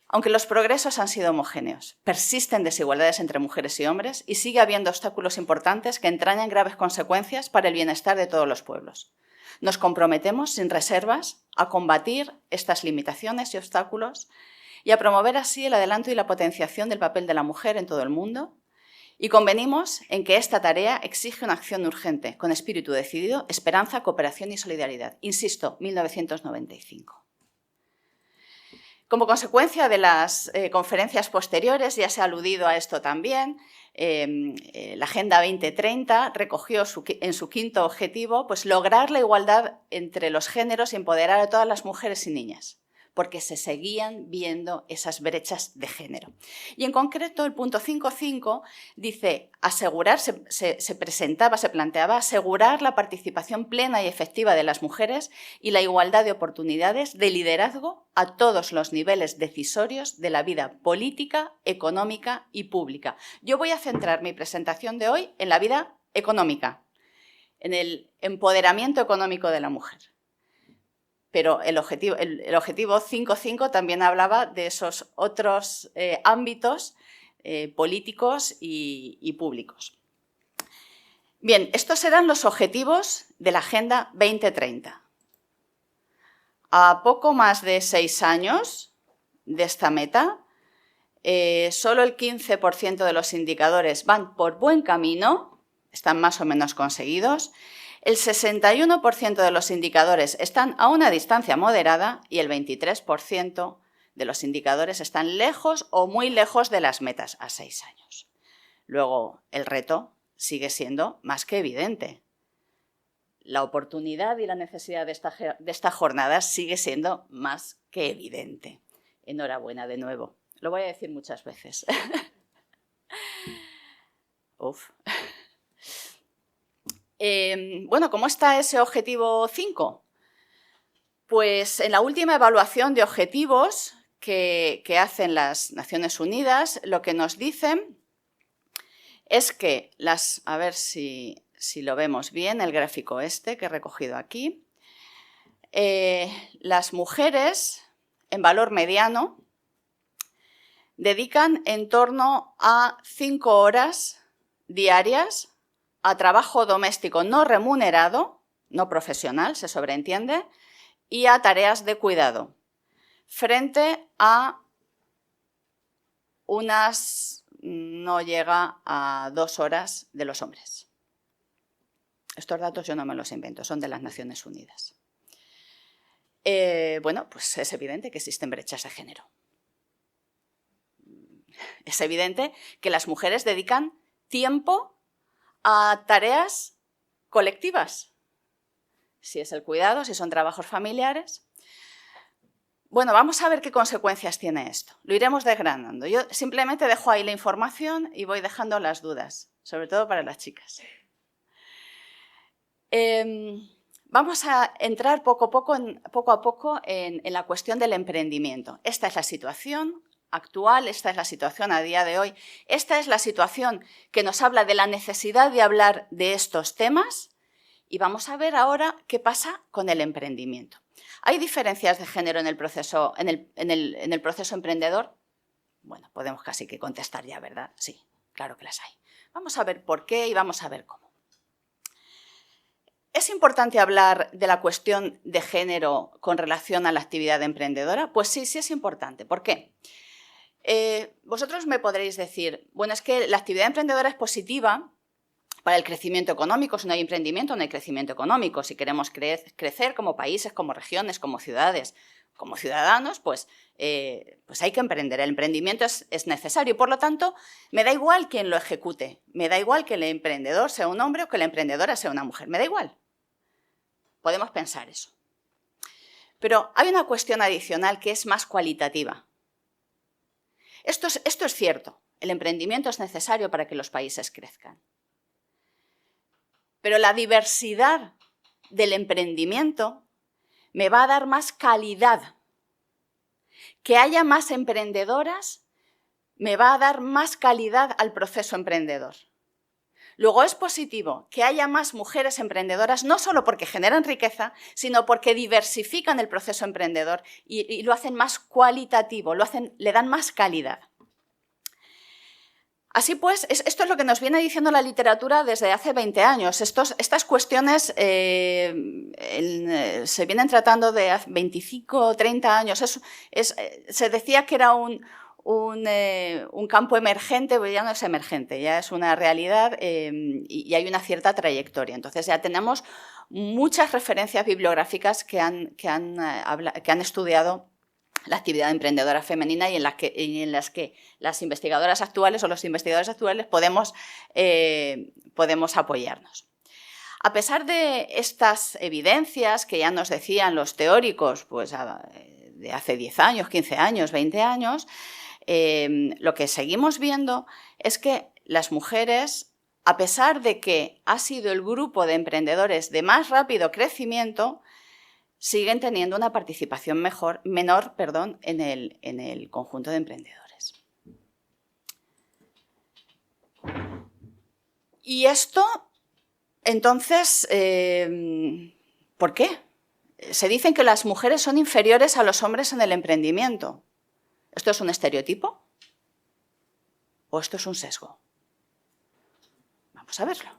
Aunque los progresos han sido homogéneos, persisten desigualdades entre mujeres y hombres y sigue habiendo obstáculos importantes que entrañan graves consecuencias para el bienestar de todos los pueblos. Nos comprometemos sin reservas a combatir estas limitaciones y obstáculos y a promover así el adelanto y la potenciación del papel de la mujer en todo el mundo. Y convenimos en que esta tarea exige una acción urgente, con espíritu decidido, esperanza, cooperación y solidaridad. Insisto, 1995. Como consecuencia de las conferencias posteriores, ya se ha aludido a esto también, la Agenda 2030 recogió en su quinto objetivo pues, lograr la igualdad entre los géneros y empoderar a todas las mujeres y niñas, porque se seguían viendo esas brechas de género. Y en concreto el punto 5.5 dice se planteaba asegurar la participación plena y efectiva de las mujeres y la igualdad de oportunidades de liderazgo a todos los niveles decisorios de la vida política, económica y pública. Yo voy a centrar mi presentación de hoy en la vida económica, en el empoderamiento económico de la mujer. Pero el objetivo 5.5 también hablaba de esos otros ámbitos políticos y públicos. Bien, estos eran los objetivos de la Agenda 2030. A poco más de 6 años de esta meta, solo el 15% de los indicadores van por buen camino, están más o menos conseguidos. El 61% de los indicadores están a una distancia moderada y el 23% de los indicadores están lejos o muy lejos de las metas a 6 años. Luego, el reto sigue siendo más que evidente. La oportunidad y la necesidad de esta jornada sigue siendo más que evidente. Enhorabuena de nuevo. Lo voy a decir muchas veces. Uf. Bueno, ¿cómo está ese objetivo 5? Pues en la última evaluación de objetivos que hacen las Naciones Unidas, lo que nos dicen es que a ver si lo vemos bien, el gráfico que he recogido aquí, las mujeres en valor mediano dedican en torno a 5 horas diarias a trabajo doméstico no remunerado, no profesional, se sobreentiende, y a tareas de cuidado, frente a no llega a 2 horas de los hombres. Estos datos yo no me los invento, son de las Naciones Unidas. Bueno, pues es evidente que existen brechas de género. Es evidente que las mujeres dedican tiempo a tareas colectivas, si es el cuidado, si son trabajos familiares. Bueno, vamos a ver qué consecuencias tiene esto. Lo iremos desgranando. Yo simplemente dejo ahí la información y voy dejando las dudas, sobre todo para las chicas. Vamos a entrar poco a poco en la cuestión del emprendimiento. Esta es la situación actual, esta es la situación a día de hoy, esta es la situación que nos habla de la necesidad de hablar de estos temas y vamos a ver ahora qué pasa con el emprendimiento. ¿Hay diferencias de género en el proceso, en el proceso emprendedor? Bueno, podemos casi que contestar ya, ¿verdad? Sí, claro que las hay. Vamos a ver por qué y vamos a ver cómo. ¿Es importante hablar de la cuestión de género con relación a la actividad emprendedora? Pues sí, sí es importante. ¿Por qué? Vosotros me podréis decir, bueno, es que la actividad emprendedora es positiva para el crecimiento económico. Si no hay emprendimiento, no hay crecimiento económico. Si queremos crecer como países, como regiones, como ciudades, como ciudadanos, pues hay que emprender. El emprendimiento es necesario y, por lo tanto, me da igual quién lo ejecute. Me da igual que el emprendedor sea un hombre o que la emprendedora sea una mujer. Me da igual. Podemos pensar eso. Pero hay una cuestión adicional que es más cualitativa. Esto es cierto. El emprendimiento es necesario para que los países crezcan. Pero la diversidad del emprendimiento me va a dar más calidad. Que haya más emprendedoras me va a dar más calidad al proceso emprendedor. Luego es positivo que haya más mujeres emprendedoras, no solo porque generan riqueza, sino porque diversifican el proceso emprendedor y lo hacen más cualitativo, le dan más calidad. Así pues, esto es lo que nos viene diciendo la literatura desde hace 20 años. Estas cuestiones se vienen tratando de hace 25 o 30 años. Se decía que era un campo emergente, pues ya no es emergente, ya es una realidad y hay una cierta trayectoria. Entonces ya tenemos muchas referencias bibliográficas que han estudiado la actividad emprendedora femenina y en las que las investigadoras actuales o los investigadores actuales podemos apoyarnos. A pesar de estas evidencias que ya nos decían los teóricos pues, de hace 10 años, 15 años, 20 años, lo que seguimos viendo es que las mujeres, a pesar de que ha sido el grupo de emprendedores de más rápido crecimiento, siguen teniendo una participación menor en el conjunto de emprendedores. Y esto, entonces, ¿por qué? Se dicen que las mujeres son inferiores a los hombres en el emprendimiento. ¿Esto es un estereotipo? ¿O esto es un sesgo? Vamos a verlo.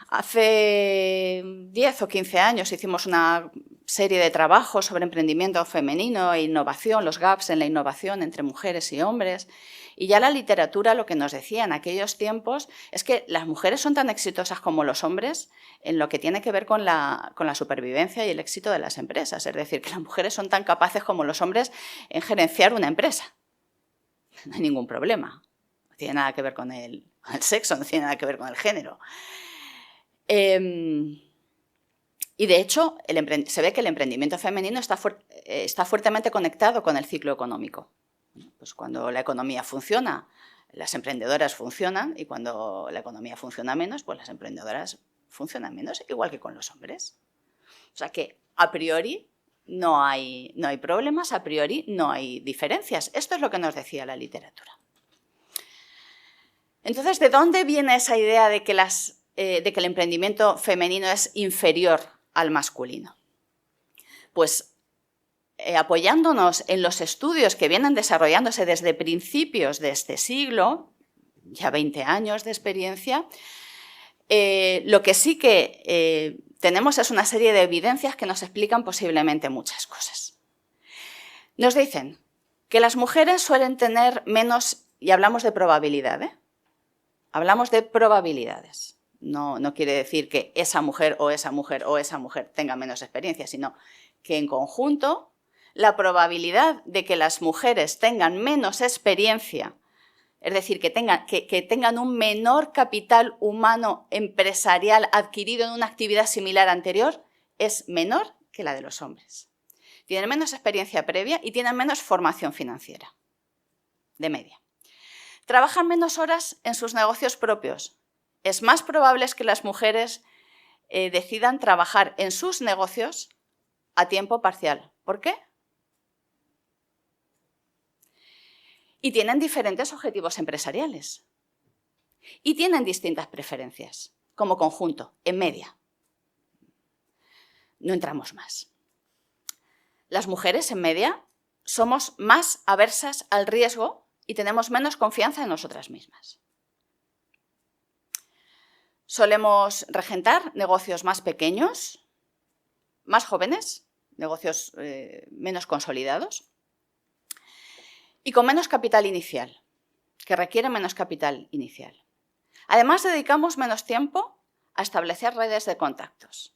Hace 10 o 15 años hicimos una serie de trabajos sobre emprendimiento femenino e innovación, los gaps en la innovación entre mujeres y hombres. Y ya la literatura lo que nos decía en aquellos tiempos es que las mujeres son tan exitosas como los hombres en lo que tiene que ver con la supervivencia y el éxito de las empresas. Es decir, que las mujeres son tan capaces como los hombres en gerenciar una empresa. No hay ningún problema. No tiene nada que ver con el sexo, no tiene nada que ver con el género. Y de hecho, se ve que el emprendimiento femenino está fuertemente conectado con el ciclo económico. Pues cuando la economía funciona, las emprendedoras funcionan, y cuando la economía funciona menos, pues las emprendedoras funcionan menos, igual que con los hombres. O sea que a priori no hay problemas, a priori no hay diferencias. Esto es lo que nos decía la literatura. Entonces, ¿de dónde viene esa idea de que el emprendimiento femenino es inferior al masculino? Pues apoyándonos en los estudios que vienen desarrollándose desde principios de este siglo, ya 20 años de experiencia, lo que sí que tenemos es una serie de evidencias que nos explican posiblemente muchas cosas. Nos dicen que las mujeres suelen tener menos, y hablamos de probabilidad, hablamos de probabilidades. No quiere decir que esa mujer o esa mujer o esa mujer tenga menos experiencia, sino que en conjunto la probabilidad de que las mujeres tengan menos experiencia, es decir, que tengan un menor capital humano empresarial adquirido en una actividad similar anterior, es menor que la de los hombres. Tienen menos experiencia previa y tienen menos formación financiera, de media. Trabajan menos horas en sus negocios propios. Es más probable que las mujeres decidan trabajar en sus negocios a tiempo parcial. ¿Por qué? Y tienen diferentes objetivos empresariales. Y tienen distintas preferencias, como conjunto, en media. No entramos más. Las mujeres, en media, somos más aversas al riesgo y tenemos menos confianza en nosotras mismas. solemos regentar negocios más pequeños, más jóvenes, negocios menos consolidados y con menos capital inicial, que requieren menos capital inicial. Además, dedicamos menos tiempo a establecer redes de contactos.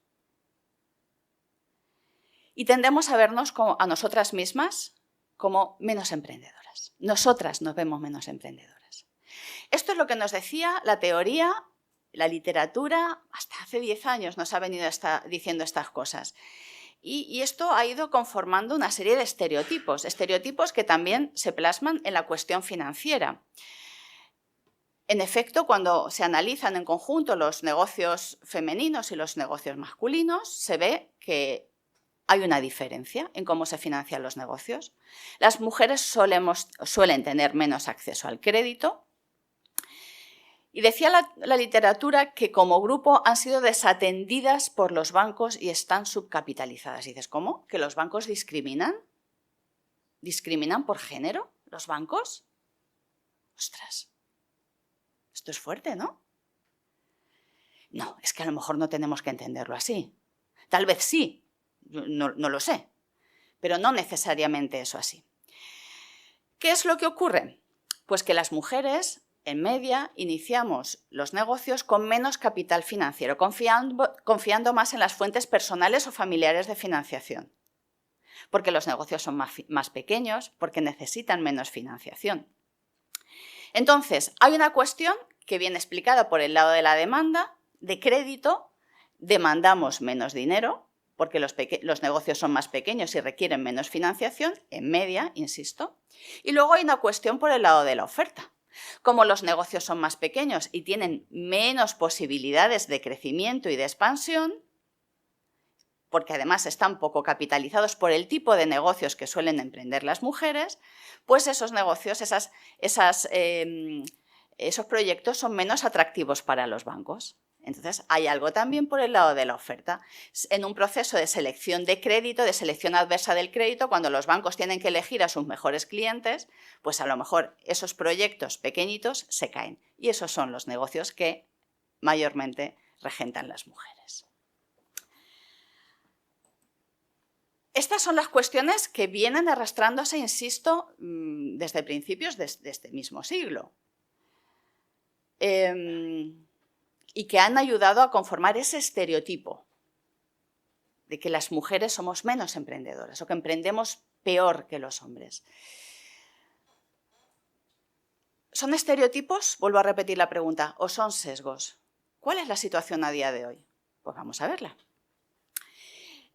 Y tendemos a vernos a nosotras mismas como menos emprendedoras. Nosotras nos vemos menos emprendedoras. Esto es lo que nos decía la teoría, la literatura, hasta hace 10 años nos ha venido diciendo estas cosas. Y esto ha ido conformando una serie de estereotipos que también se plasman en la cuestión financiera. En efecto, cuando se analizan en conjunto los negocios femeninos y los negocios masculinos, se ve que hay una diferencia en cómo se financian los negocios. Las mujeres suelen tener menos acceso al crédito. Y decía la literatura que como grupo han sido desatendidas por los bancos y están subcapitalizadas. Y dices, ¿cómo? ¿Que los bancos discriminan? ¿Discriminan por género los bancos? ¡Ostras! Esto es fuerte, ¿no? No, es que a lo mejor no tenemos que entenderlo así. Tal vez sí, no lo sé, pero no necesariamente eso así. ¿Qué es lo que ocurre? Pues que las mujeres, en media, iniciamos los negocios con menos capital financiero, confiando más en las fuentes personales o familiares de financiación, porque los negocios son más pequeños, porque necesitan menos financiación. Entonces, hay una cuestión que viene explicada por el lado de la demanda, de crédito, demandamos menos dinero, porque los negocios son más pequeños y requieren menos financiación, en media, insisto. Y luego hay una cuestión por el lado de la oferta. Como los negocios son más pequeños y tienen menos posibilidades de crecimiento y de expansión, porque además están poco capitalizados por el tipo de negocios que suelen emprender las mujeres, pues esos negocios, esos proyectos son menos atractivos para los bancos. Entonces, hay algo también por el lado de la oferta. En un proceso de selección de crédito, de selección adversa del crédito, cuando los bancos tienen que elegir a sus mejores clientes, pues a lo mejor esos proyectos pequeñitos se caen. Y esos son los negocios que mayormente regentan las mujeres. Estas son las cuestiones que vienen arrastrándose, insisto, desde principios de este mismo siglo. Y que han ayudado a conformar ese estereotipo de que las mujeres somos menos emprendedoras o que emprendemos peor que los hombres. ¿Son estereotipos? Vuelvo a repetir la pregunta. ¿O son sesgos? ¿Cuál es la situación a día de hoy? Pues vamos a verla.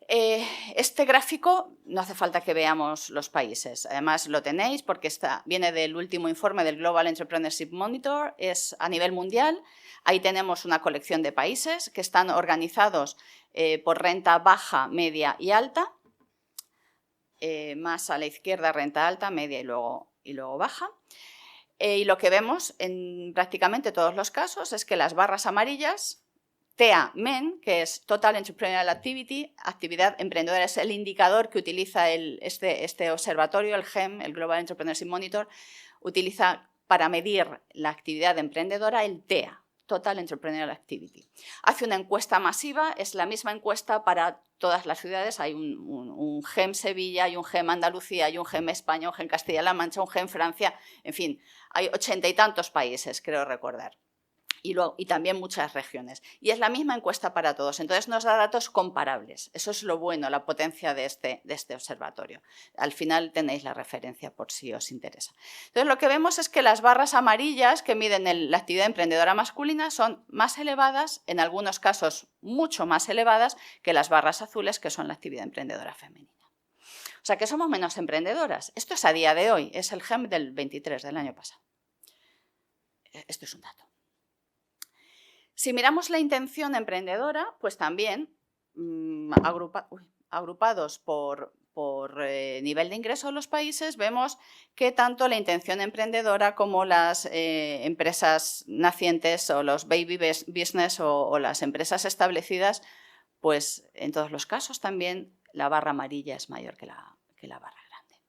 Este gráfico no hace falta que veamos los países, además lo tenéis porque viene del último informe del Global Entrepreneurship Monitor, es a nivel mundial. Ahí tenemos una colección de países que están organizados por renta baja, media y alta, más a la izquierda renta alta, media y luego baja. Y lo que vemos en prácticamente todos los casos es que las barras amarillas, TEA-MEN, que es Total Entrepreneurial Activity, actividad emprendedora, es el indicador que utiliza este observatorio, el GEM, el Global Entrepreneurship Monitor, utiliza para medir la actividad emprendedora el TEA, Total Entrepreneurial Activity. Hace una encuesta masiva, es la misma encuesta para todas las ciudades, hay un GEM Sevilla, hay un GEM Andalucía, hay un GEM España, un GEM Castilla-La Mancha, un GEM Francia, en fin, hay 80 y tantos países, creo recordar. Y también muchas regiones. Y es la misma encuesta para todos. Entonces nos da datos comparables. Eso es lo bueno, la potencia de este observatorio. Al final tenéis la referencia por si os interesa. Entonces lo que vemos es que las barras amarillas que miden la actividad emprendedora masculina son más elevadas, en algunos casos mucho más elevadas, que las barras azules que son la actividad emprendedora femenina. O sea que somos menos emprendedoras. Esto es a día de hoy, es el GEM del 23 del año pasado. Esto es un dato. Si miramos la intención emprendedora, pues también agrupados por nivel de ingreso de los países, vemos que tanto la intención emprendedora como las empresas nacientes o los baby business o las empresas establecidas, pues en todos los casos también la barra amarilla es mayor que la barra grande.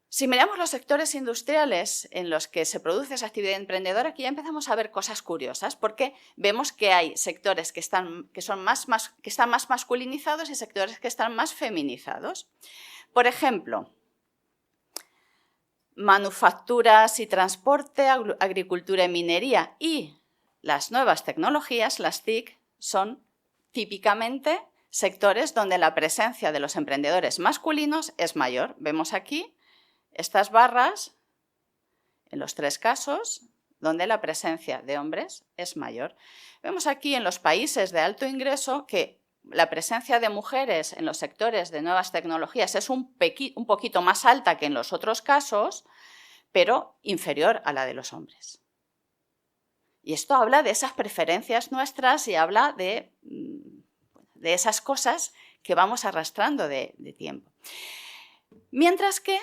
Si miramos los sectores industriales en los que se produce esa actividad emprendedora, aquí ya empezamos a ver cosas curiosas, porque vemos que hay sectores que están más masculinizados y sectores que están más feminizados. Por ejemplo, manufacturas y transporte, agricultura y minería y las nuevas tecnologías, las TIC, son típicamente sectores donde la presencia de los emprendedores masculinos es mayor. Vemos aquí estas barras, en los 3 casos, donde la presencia de hombres es mayor. Vemos aquí en los países de alto ingreso que la presencia de mujeres en los sectores de nuevas tecnologías es un poquito más alta que en los otros casos, pero inferior a la de los hombres. Y esto habla de esas preferencias nuestras y habla de esas cosas que vamos arrastrando de tiempo. Mientras que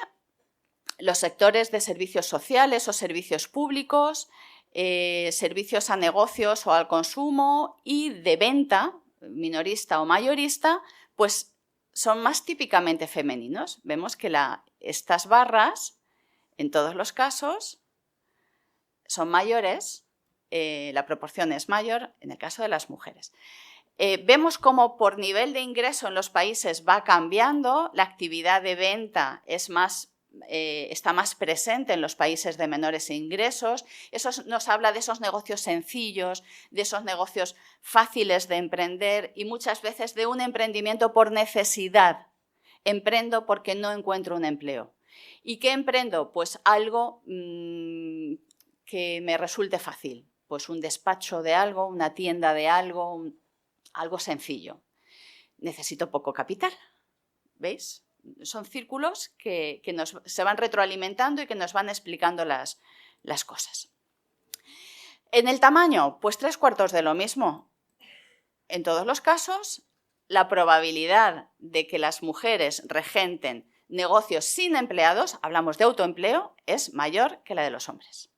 los sectores de servicios sociales o servicios públicos, servicios a negocios o al consumo y de venta, minorista o mayorista, pues son más típicamente femeninos. Vemos que estas barras, en todos los casos, son mayores, la proporción es mayor en el caso de las mujeres. Vemos cómo por nivel de ingreso en los países va cambiando, la actividad de venta está más presente en los países de menores ingresos. Eso nos habla de esos negocios sencillos, de esos negocios fáciles de emprender y muchas veces de un emprendimiento por necesidad. Emprendo porque no encuentro un empleo. ¿Y qué emprendo? Pues algo que me resulte fácil. Pues un despacho de algo, una tienda de algo, algo sencillo. Necesito poco capital. ¿Veis? Son círculos que se van retroalimentando y que nos van explicando las cosas. En el tamaño, pues 3/4 de lo mismo. En todos los casos, la probabilidad de que las mujeres regenten negocios sin empleados, hablamos de autoempleo, es mayor que la de los hombres.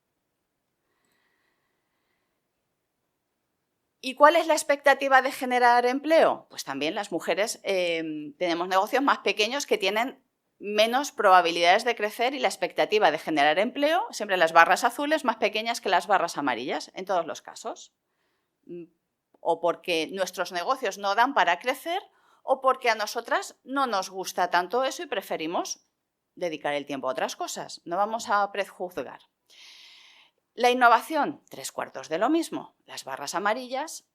¿Y cuál es la expectativa de generar empleo? Pues también las mujeres tenemos negocios más pequeños que tienen menos probabilidades de crecer y la expectativa de generar empleo, siempre las barras azules más pequeñas que las barras amarillas, en todos los casos. O porque nuestros negocios no dan para crecer o porque a nosotras no nos gusta tanto eso y preferimos dedicar el tiempo a otras cosas. No vamos a prejuzgar. La innovación, 3/4 de lo mismo. Las barras amarillas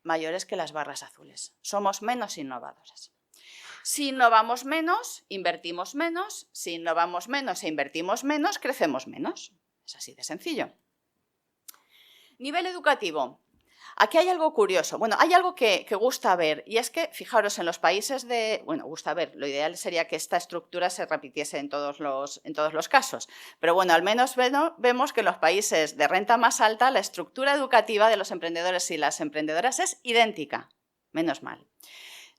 mayores que las barras azules. Somos menos innovadoras. Si innovamos menos, invertimos menos. Si innovamos menos e invertimos menos, crecemos menos. Es así de sencillo. Nivel educativo. Aquí hay algo curioso. Bueno, hay algo que gusta ver y es que, fijaros, en los países gusta ver, lo ideal sería que esta estructura se repitiese en todos los casos. Pero bueno, al menos vemos que en los países de renta más alta la estructura educativa de los emprendedores y las emprendedoras es idéntica. Menos mal.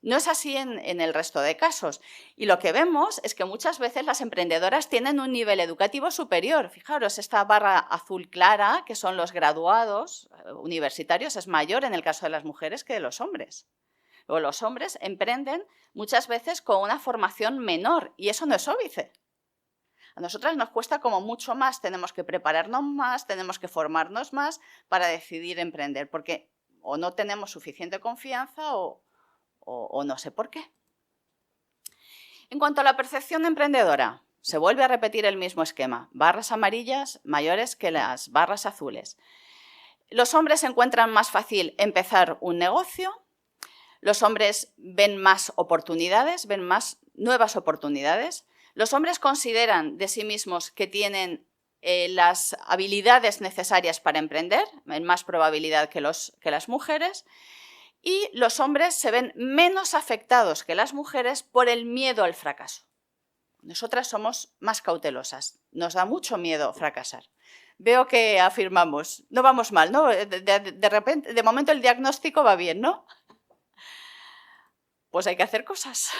No es así en el resto de casos. Y lo que vemos es que muchas veces las emprendedoras tienen un nivel educativo superior. Fijaros, esta barra azul clara, que son los graduados universitarios, es mayor en el caso de las mujeres que de los hombres. Luego, los hombres emprenden muchas veces con una formación menor y eso no es óbice. A nosotras nos cuesta como mucho más, tenemos que prepararnos más, tenemos que formarnos más para decidir emprender, porque o no tenemos suficiente confianza o no sé por qué. En cuanto a la percepción emprendedora, se vuelve a repetir el mismo esquema. Barras amarillas mayores que las barras azules. Los hombres encuentran más fácil empezar un negocio. Los hombres ven más oportunidades, ven más nuevas oportunidades. Los hombres consideran de sí mismos que tienen las habilidades necesarias para emprender, en más probabilidad que las mujeres. Y los hombres se ven menos afectados que las mujeres por el miedo al fracaso. Nosotras somos más cautelosas, nos da mucho miedo fracasar. Veo que afirmamos, no vamos mal, ¿no? De repente, de momento el diagnóstico va bien, ¿no? Pues hay que hacer cosas.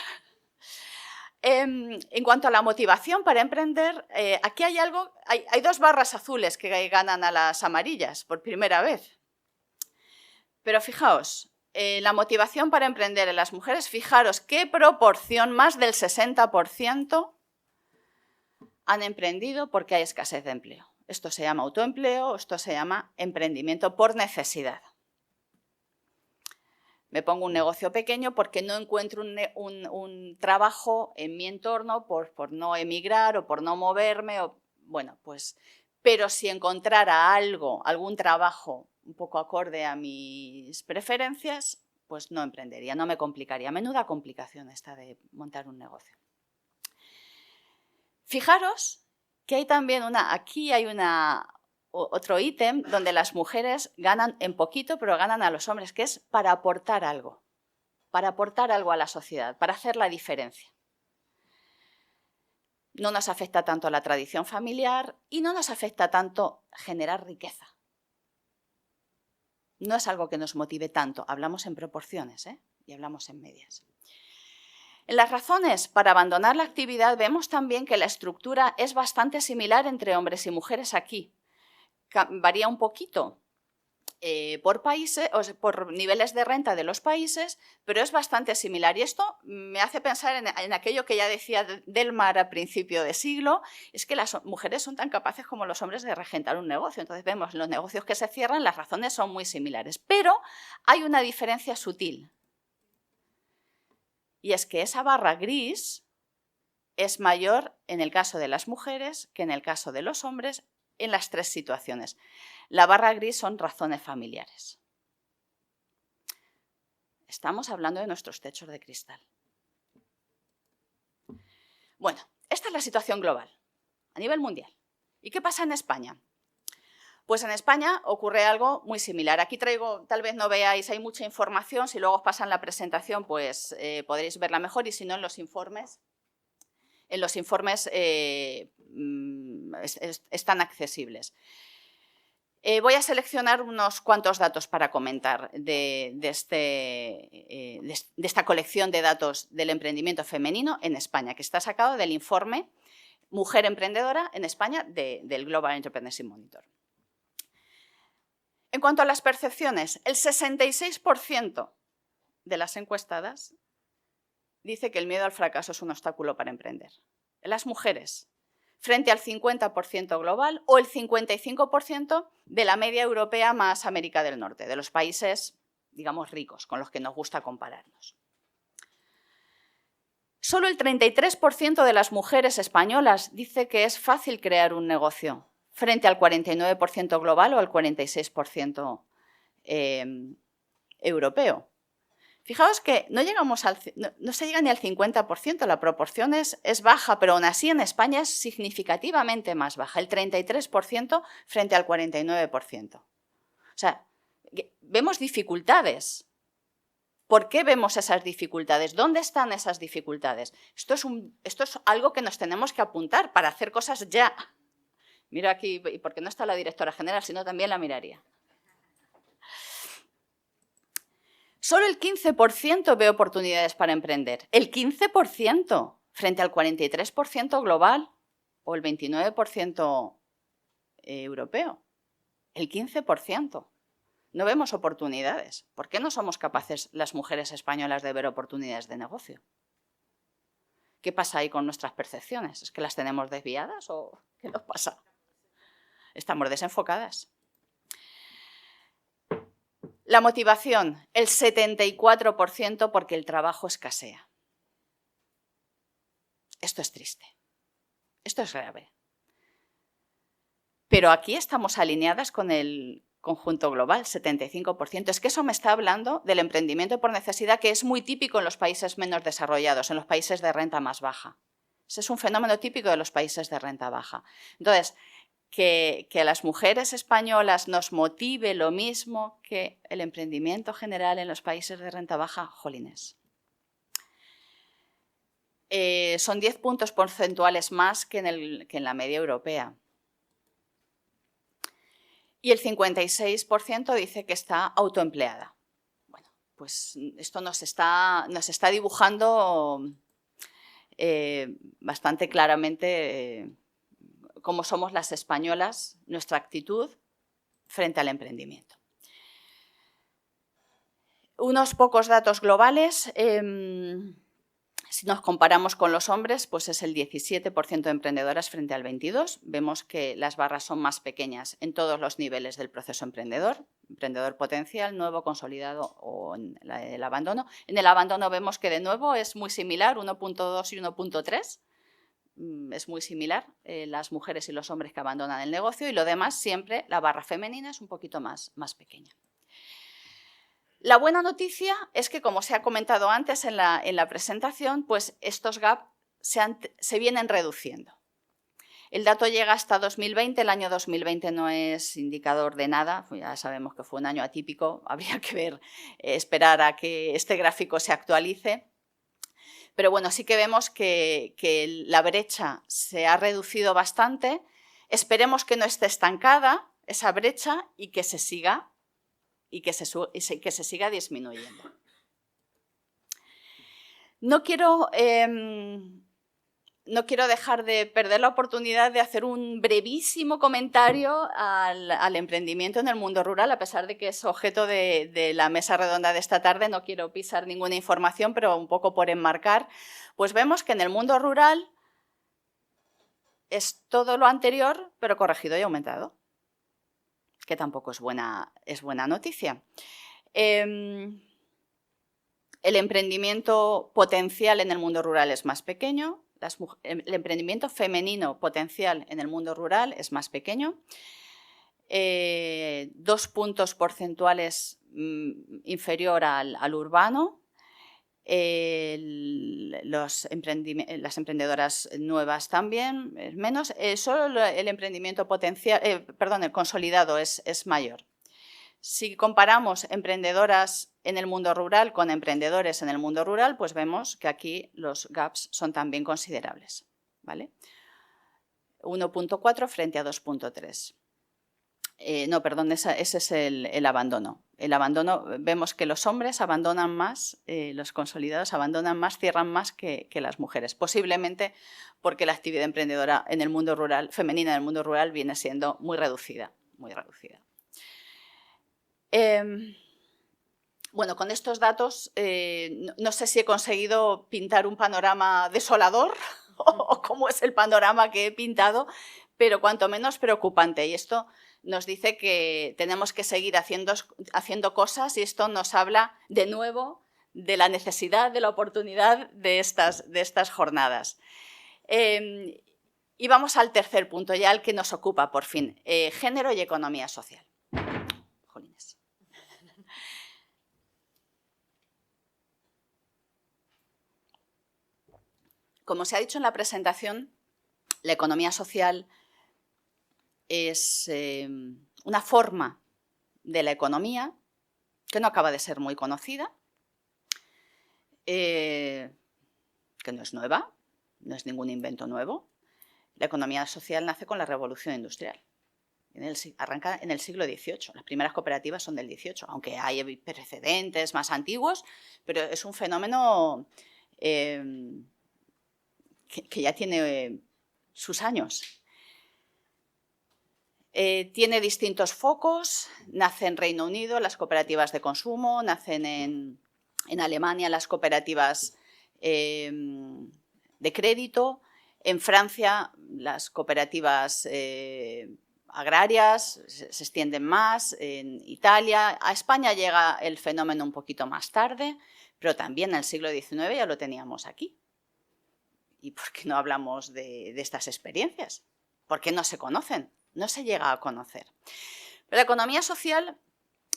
En cuanto a la motivación para emprender, aquí hay 2 barras azules que ganan a las amarillas por primera vez. Pero fijaos, la motivación para emprender en las mujeres, fijaros qué proporción, más del 60%, han emprendido porque hay escasez de empleo. Esto se llama autoempleo, esto se llama emprendimiento por necesidad. Me pongo un negocio pequeño porque no encuentro un trabajo en mi entorno por no emigrar o por no moverme. Bueno, pues, pero si encontrara algún trabajo un poco acorde a mis preferencias, pues no emprendería, no me complicaría. Menuda complicación esta de montar un negocio. Fijaros que hay también aquí hay otro ítem donde las mujeres ganan en poquito, pero ganan a los hombres, que es para aportar algo a la sociedad, para hacer la diferencia. No nos afecta tanto la tradición familiar y no nos afecta tanto generar riqueza. No es algo que nos motive tanto, hablamos en proporciones, y hablamos en medias. En las razones para abandonar la actividad vemos también que la estructura es bastante similar entre hombres y mujeres aquí. Varía un poquito por países, o por niveles de renta de los países, pero es bastante similar. Y esto me hace pensar en aquello que ya decía Delmar a principio de siglo, es que las mujeres son tan capaces como los hombres de regentar un negocio. Entonces vemos los negocios que se cierran, las razones son muy similares, pero hay una diferencia sutil. Y es que esa barra gris es mayor en el caso de las mujeres que en el caso de los hombres en las tres situaciones. La barra gris son razones familiares. Estamos hablando de nuestros techos de cristal. Bueno, esta es la situación global, a nivel mundial. ¿Y qué pasa en España? Pues en España ocurre algo muy similar. Aquí traigo, tal vez no veáis, hay mucha información. Si luego os pasan la presentación, pues podréis verla mejor. Y si no, en los informes están accesibles. Voy a seleccionar unos cuantos datos para comentar de esta colección de datos del emprendimiento femenino en España, que está sacado del informe Mujer Emprendedora en España del Global Entrepreneurship Monitor. En cuanto a las percepciones, el 66% de las encuestadas dice que el miedo al fracaso es un obstáculo para emprender. Las mujeres, frente al 50% global o el 55% de la media europea más América del Norte, de los países, digamos, ricos, con los que nos gusta compararnos. Solo el 33% de las mujeres españolas dice que es fácil crear un negocio, frente al 49% global o al 46% europeo. Fijaos que no se llega ni al 50%, la proporción es baja, pero aún así en España es significativamente más baja, el 33% frente al 49%. O sea, vemos dificultades. ¿Por qué vemos esas dificultades? ¿Dónde están esas dificultades? Esto es algo que nos tenemos que apuntar para hacer cosas ya. Miro aquí, porque no está la directora general, sino también la miraría. Solo el 15% ve oportunidades para emprender. El 15% frente al 43% global o el 29% europeo. El 15%. No vemos oportunidades. ¿Por qué no somos capaces las mujeres españolas de ver oportunidades de negocio? ¿Qué pasa ahí con nuestras percepciones? ¿Es que las tenemos desviadas o qué nos pasa? Estamos desenfocadas. La motivación, el 74% porque el trabajo escasea. Esto es triste. Esto es grave. Pero aquí estamos alineadas con el conjunto global, 75%. Es que eso me está hablando del emprendimiento por necesidad, que es muy típico en los países menos desarrollados, en los países de renta más baja. Ese es un fenómeno típico de los países de renta baja. Entonces, que a las mujeres españolas nos motive lo mismo que el emprendimiento general en los países de renta baja, jolines. Son 10 puntos porcentuales más que en la media europea. Y el 56% dice que está autoempleada. Bueno, pues esto nos está dibujando bastante claramente cómo somos las españolas, nuestra actitud frente al emprendimiento. Unos pocos datos globales. Si nos comparamos con los hombres, pues es el 17% de emprendedoras frente al 22%. Vemos que las barras son más pequeñas en todos los niveles del proceso emprendedor potencial, nuevo, consolidado o en el abandono. En el abandono vemos que de nuevo es muy similar, 1.2 y 1.3. Es muy similar las mujeres y los hombres que abandonan el negocio, y lo demás siempre la barra femenina es un poquito más pequeña. La buena noticia es que, como se ha comentado antes en la presentación, pues estos gaps se vienen reduciendo. El dato llega hasta 2020, el año 2020 no es indicador de nada, ya sabemos que fue un año atípico, habría que esperar a que este gráfico se actualice. Pero bueno, sí que vemos que la brecha se ha reducido bastante. Esperemos que no esté estancada esa brecha y que se siga disminuyendo. No quiero dejar de perder la oportunidad de hacer un brevísimo comentario al emprendimiento en el mundo rural, a pesar de que es objeto de la mesa redonda de esta tarde. No quiero pisar ninguna información, pero un poco por enmarcar, pues vemos que en el mundo rural es todo lo anterior, pero corregido y aumentado, que tampoco es buena noticia. El emprendimiento potencial en el mundo rural es más pequeño, el emprendimiento femenino potencial en el mundo rural es más pequeño, 2 puntos porcentuales inferior al urbano. Las emprendedoras nuevas también es menos, solo el emprendimiento potencial, el consolidado es mayor. Si comparamos emprendedoras en el mundo rural con emprendedores en el mundo rural, pues vemos que aquí los gaps son también considerables, ¿vale? 1.4 frente a 2.3. No, perdón, ese es el abandono. El abandono, vemos que los hombres abandonan más, los consolidados abandonan más, cierran más que las mujeres. Posiblemente porque la actividad emprendedora en el mundo rural, femenina en el mundo rural, viene siendo muy reducida, muy reducida. Bueno, con estos datos no sé si he conseguido pintar un panorama desolador o cómo es el panorama que he pintado, pero cuanto menos preocupante. Y esto nos dice que tenemos que seguir haciendo cosas, y esto nos habla de nuevo de la necesidad, de la oportunidad de estas jornadas. Y vamos al tercer punto, ya al que nos ocupa por fin, género y economía social. Jolines. Como se ha dicho en la presentación, la economía social es una forma de la economía que no acaba de ser muy conocida, que no es nueva, no es ningún invento nuevo. La economía social nace con la revolución industrial. Arranca en el siglo XVIII. Las primeras cooperativas son del XVIII, aunque hay precedentes más antiguos, pero es un fenómeno que ya tiene sus años. Tiene distintos focos, nace en Reino Unido las cooperativas de consumo, nacen en Alemania las cooperativas de crédito, en Francia las cooperativas agrarias se extienden más, en Italia, a España llega el fenómeno un poquito más tarde, pero también en el siglo XIX ya lo teníamos aquí. ¿Y por qué no hablamos de estas experiencias? ¿Por qué no se conocen? No se llega a conocer. Pero la economía social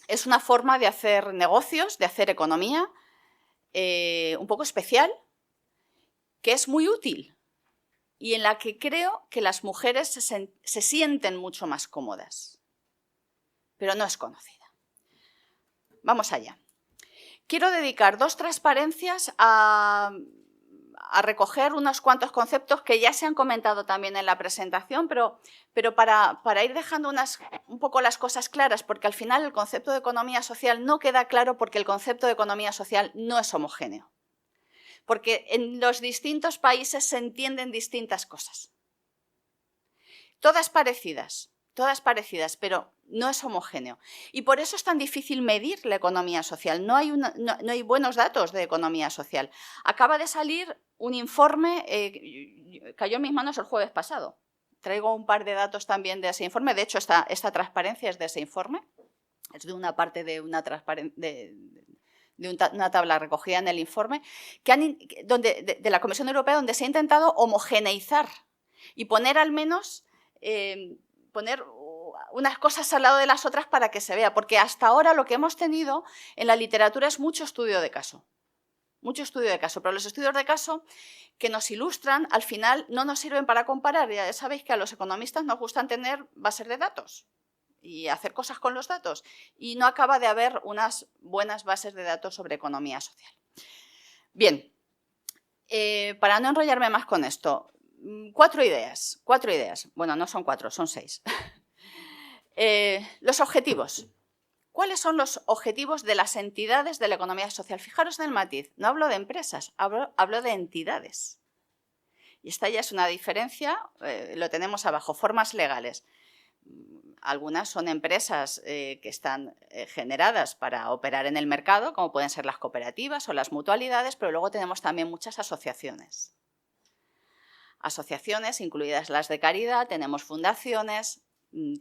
es una forma de hacer negocios, de hacer economía, un poco especial, que es muy útil y en la que creo que las mujeres se sienten mucho más cómodas, pero no es conocida. Vamos allá. Quiero dedicar 2 transparencias a recoger unos cuantos conceptos que ya se han comentado también en la presentación, pero para ir dejando un poco las cosas claras, porque al final el concepto de economía social no queda claro porque el concepto de economía social no es homogéneo. Porque en los distintos países se entienden distintas cosas. Todas parecidas, pero no es homogéneo. Y por eso es tan difícil medir la economía social. No hay buenos datos de economía social. Acaba de salir un informe, cayó en mis manos el jueves pasado. Traigo un par de datos también de ese informe. De hecho, esta transparencia es de ese informe. Es de una parte de una tabla recogida en el informe de la Comisión Europea, donde se ha intentado homogeneizar y poner al menos poner unas cosas al lado de las otras para que se vea, porque hasta ahora lo que hemos tenido en la literatura es mucho estudio de caso. Mucho estudio de caso, pero los estudios de caso que nos ilustran, al final no nos sirven para comparar. Ya sabéis que a los economistas nos gustan tener bases de datos y hacer cosas con los datos, y no acaba de haber unas buenas bases de datos sobre economía social. Bien, para no enrollarme más con esto, cuatro ideas. Bueno, no son 4, son 6. Los objetivos. ¿Cuáles son los objetivos de las entidades de la economía social? Fijaros en el matiz, no hablo de empresas, hablo de entidades. Y esta ya es una diferencia, lo tenemos abajo, formas legales. Algunas son empresas que están generadas para operar en el mercado, como pueden ser las cooperativas o las mutualidades, pero luego tenemos también muchas asociaciones. Asociaciones, incluidas las de caridad, tenemos fundaciones,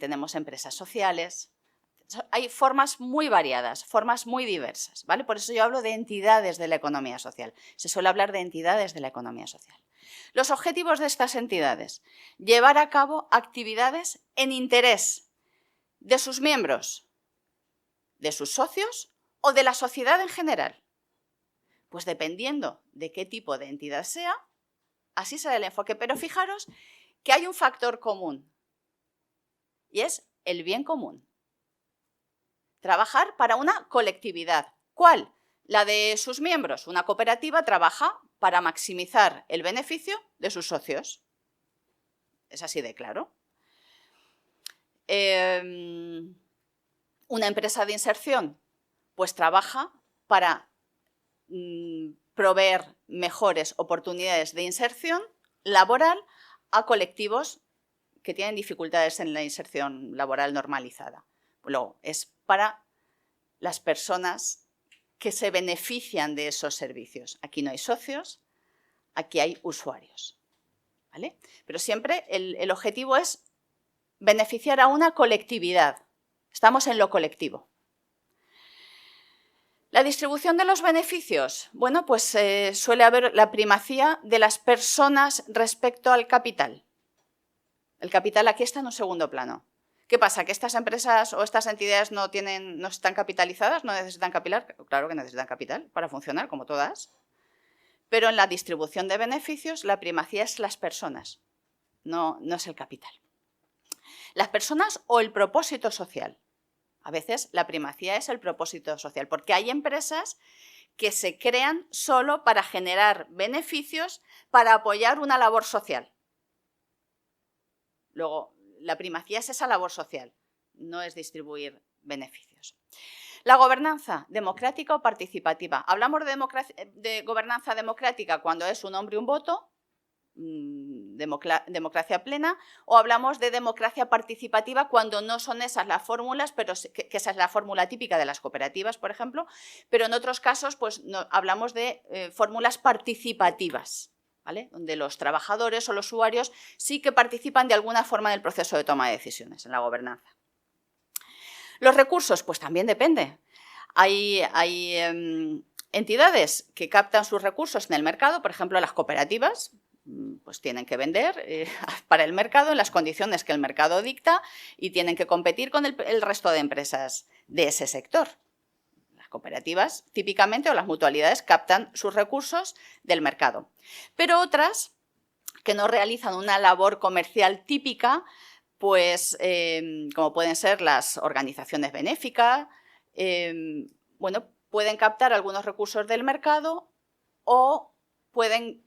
tenemos empresas sociales. Hay formas muy variadas, formas muy diversas, ¿vale? Por eso yo hablo de entidades de la economía social. Se suele hablar de entidades de la economía social. Los objetivos de estas entidades: llevar a cabo actividades en interés de sus miembros, de sus socios o de la sociedad en general. Pues dependiendo de qué tipo de entidad sea, así será el enfoque. Pero fijaros que hay un factor común y es el bien común. Trabajar para una colectividad. ¿Cuál? La de sus miembros. Una cooperativa trabaja para maximizar el beneficio de sus socios. Es así de claro. Una empresa de inserción, pues trabaja para proveer mejores oportunidades de inserción laboral a colectivos que tienen dificultades en la inserción laboral normalizada. Luego, es para las personas que se benefician de esos servicios. Aquí no hay socios, aquí hay usuarios, ¿vale? Pero siempre el objetivo es beneficiar a una colectividad. Estamos en lo colectivo. La distribución de los beneficios. Bueno, pues suele haber la primacía de las personas respecto al capital. El capital aquí está en un segundo plano. ¿Qué pasa? ¿Que estas empresas o estas entidades no están capitalizadas? ¿No necesitan capital? Claro que necesitan capital para funcionar, como todas. Pero en la distribución de beneficios la primacía es las personas, no es el capital. Las personas o el propósito social. A veces la primacía es el propósito social, porque hay empresas que se crean solo para generar beneficios, para apoyar una labor social. Luego, la primacía es esa labor social, no es distribuir beneficios. La gobernanza democrática o participativa. Hablamos de gobernanza democrática cuando es un hombre y un voto, democracia plena, o hablamos de democracia participativa cuando no son esas las fórmulas, pero que esa es la fórmula típica de las cooperativas, por ejemplo, pero en otros casos pues, hablamos de fórmulas participativas, ¿vale? Donde los trabajadores o los usuarios sí que participan de alguna forma en el proceso de toma de decisiones, en la gobernanza. Los recursos, pues también depende. Hay entidades que captan sus recursos en el mercado, por ejemplo, las cooperativas, pues tienen que vender para el mercado en las condiciones que el mercado dicta y tienen que competir con el resto de empresas de ese sector. Las cooperativas típicamente o las mutualidades captan sus recursos del mercado. Pero otras que no realizan una labor comercial típica, pues como pueden ser las organizaciones benéficas, bueno, pueden captar algunos recursos del mercado o pueden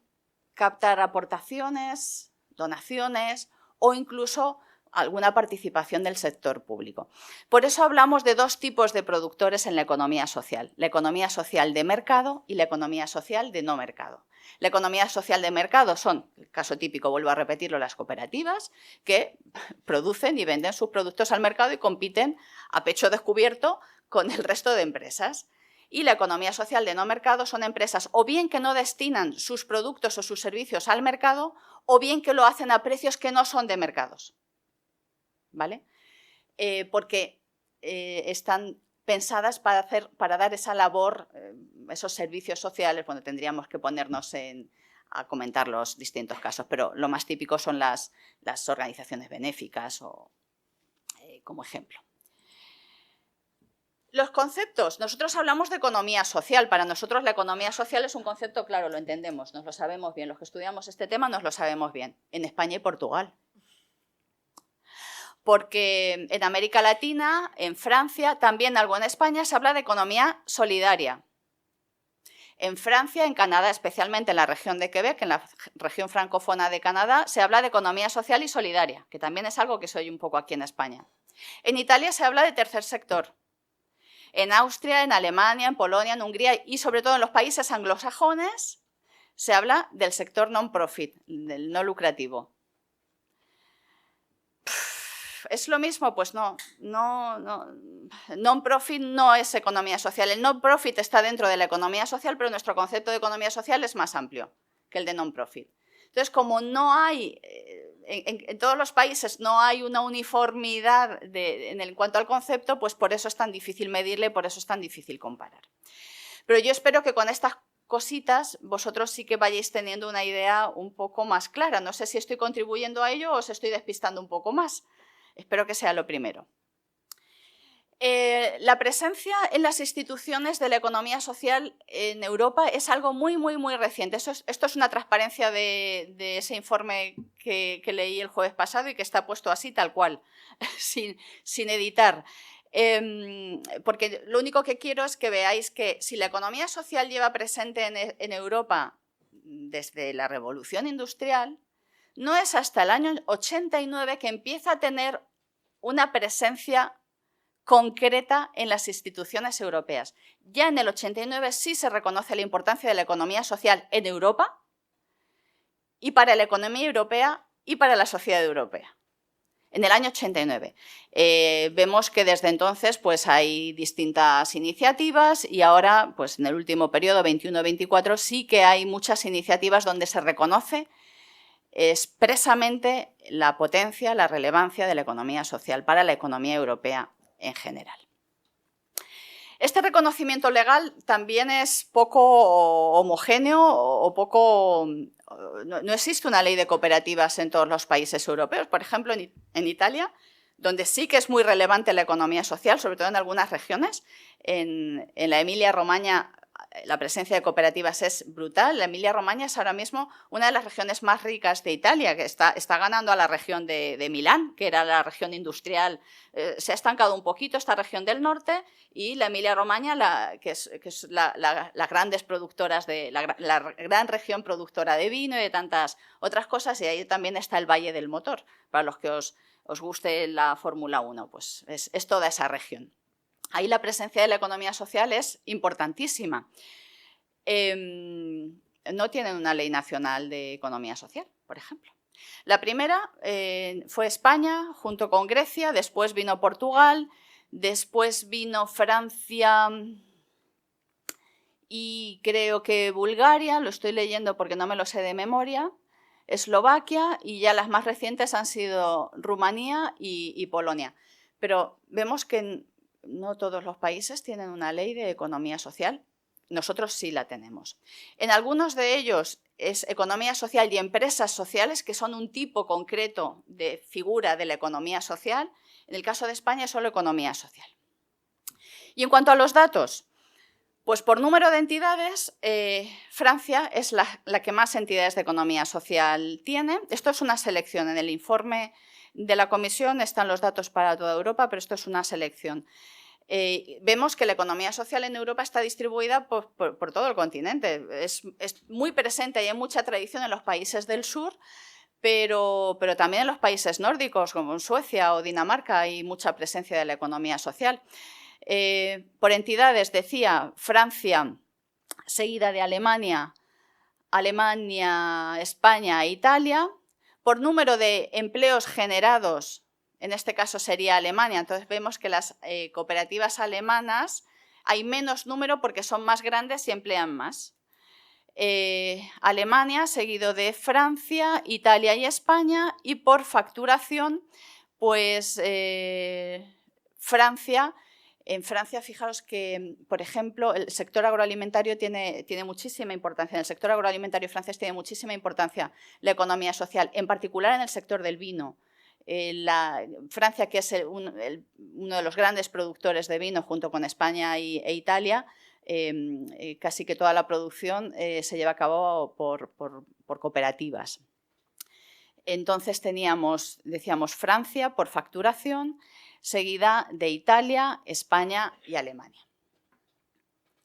captar aportaciones, donaciones o incluso alguna participación del sector público. Por eso hablamos de dos tipos de productores en la economía social. La economía social de mercado y la economía social de no mercado. La economía social de mercado son, el caso típico, vuelvo a repetirlo, las cooperativas que producen y venden sus productos al mercado y compiten a pecho descubierto con el resto de empresas. Y la economía social de no mercado son empresas o bien que no destinan sus productos o sus servicios al mercado o bien que lo hacen a precios que no son de mercados. ¿Vale? Porque están pensadas para dar esa labor, esos servicios sociales. Bueno, tendríamos que ponernos a comentar los distintos casos, pero lo más típico son las organizaciones benéficas como ejemplo. Los conceptos. Nosotros hablamos de economía social. Para nosotros la economía social es un concepto, claro, lo entendemos, nos lo sabemos bien. Los que estudiamos este tema nos lo sabemos bien. En España y Portugal. Porque en América Latina, en Francia, también algo en España, se habla de economía solidaria. En Francia, en Canadá, especialmente en la región de Quebec, en la región francófona de Canadá, se habla de economía social y solidaria, que también es algo que se oye un poco aquí en España. En Italia se habla de tercer sector. En Austria, en Alemania, en Polonia, en Hungría y sobre todo en los países anglosajones se habla del sector non-profit, del no lucrativo. ¿Es lo mismo? Pues no. Non-profit no es economía social. El non-profit está dentro de la economía social, pero nuestro concepto de economía social es más amplio que el de non-profit. Entonces, como no hay, en todos los países no hay una uniformidad en cuanto al concepto, pues por eso es tan difícil medirle, por eso es tan difícil comparar. Pero yo espero que con estas cositas vosotros sí que vayáis teniendo una idea un poco más clara. No sé si estoy contribuyendo a ello o os estoy despistando un poco más. Espero que sea lo primero. La presencia en las instituciones de la economía social en Europa es algo muy, muy, muy reciente. Esto es una transparencia de ese informe que leí el jueves pasado y que está puesto así, tal cual, sin editar. Porque lo único que quiero es que veáis que si la economía social lleva presente en Europa desde la Revolución Industrial, no es hasta el año 89 que empieza a tener una presencia concreta en las instituciones europeas. Ya en el 89 sí se reconoce la importancia de la economía social en Europa y para la economía europea y para la sociedad europea. En el año 89. Vemos que desde entonces pues, hay distintas iniciativas y ahora, pues, en el último periodo, 21-24, sí que hay muchas iniciativas donde se reconoce expresamente la potencia, la relevancia de la economía social para la economía europea en general. Este reconocimiento legal también es poco homogéneo o poco... No existe una ley de cooperativas en todos los países europeos. Por ejemplo, en Italia, donde sí que es muy relevante la economía social, sobre todo en algunas regiones, en la Emilia-Romaña la presencia de cooperativas es brutal. La Emilia-Romaña es ahora mismo una de las regiones más ricas de Italia, que está ganando a la región de Milán, que era la región industrial. Se ha estancado un poquito esta región del norte y la Emilia-Romaña, que es las grandes productoras, la gran región productora de vino y de tantas otras cosas, y ahí también está el Valle del Motor. Para los que os guste la Fórmula 1, pues es toda esa región. Ahí la presencia de la economía social es importantísima. No tienen una ley nacional de economía social, por ejemplo. La primera fue España, junto con Grecia, después vino Portugal, después vino Francia y creo que Bulgaria, lo estoy leyendo porque no me lo sé de memoria, Eslovaquia y ya las más recientes han sido Rumanía y Polonia. Pero vemos que no todos los países tienen una ley de economía social. Nosotros sí la tenemos. En algunos de ellos es economía social y empresas sociales, que son un tipo concreto de figura de la economía social. En el caso de España es solo economía social. Y en cuanto a los datos, pues por número de entidades, Francia es la que más entidades de economía social tiene. Esto es una selección. En el informe de la Comisión están los datos para toda Europa, pero esto es una selección. Vemos que la economía social en Europa está distribuida por todo el continente. Es muy presente y hay mucha tradición en los países del sur, pero también en los países nórdicos, como en Suecia o Dinamarca, hay mucha presencia de la economía social. Por entidades, decía, Francia, seguida de Alemania, España e Italia. Por número de empleos generados, en este caso sería Alemania, entonces vemos que las cooperativas alemanas hay menos número porque son más grandes y emplean más. Alemania, seguido de Francia, Italia y España, y por facturación, pues Francia. En Francia, fijaros que, por ejemplo, el sector agroalimentario tiene muchísima importancia. En el sector agroalimentario francés tiene muchísima importancia la economía social, en particular en el sector del vino. Francia, que es uno de los grandes productores de vino junto con España e Italia, casi que toda la producción se lleva a cabo por cooperativas. Entonces decíamos Francia por facturación, seguida de Italia, España y Alemania.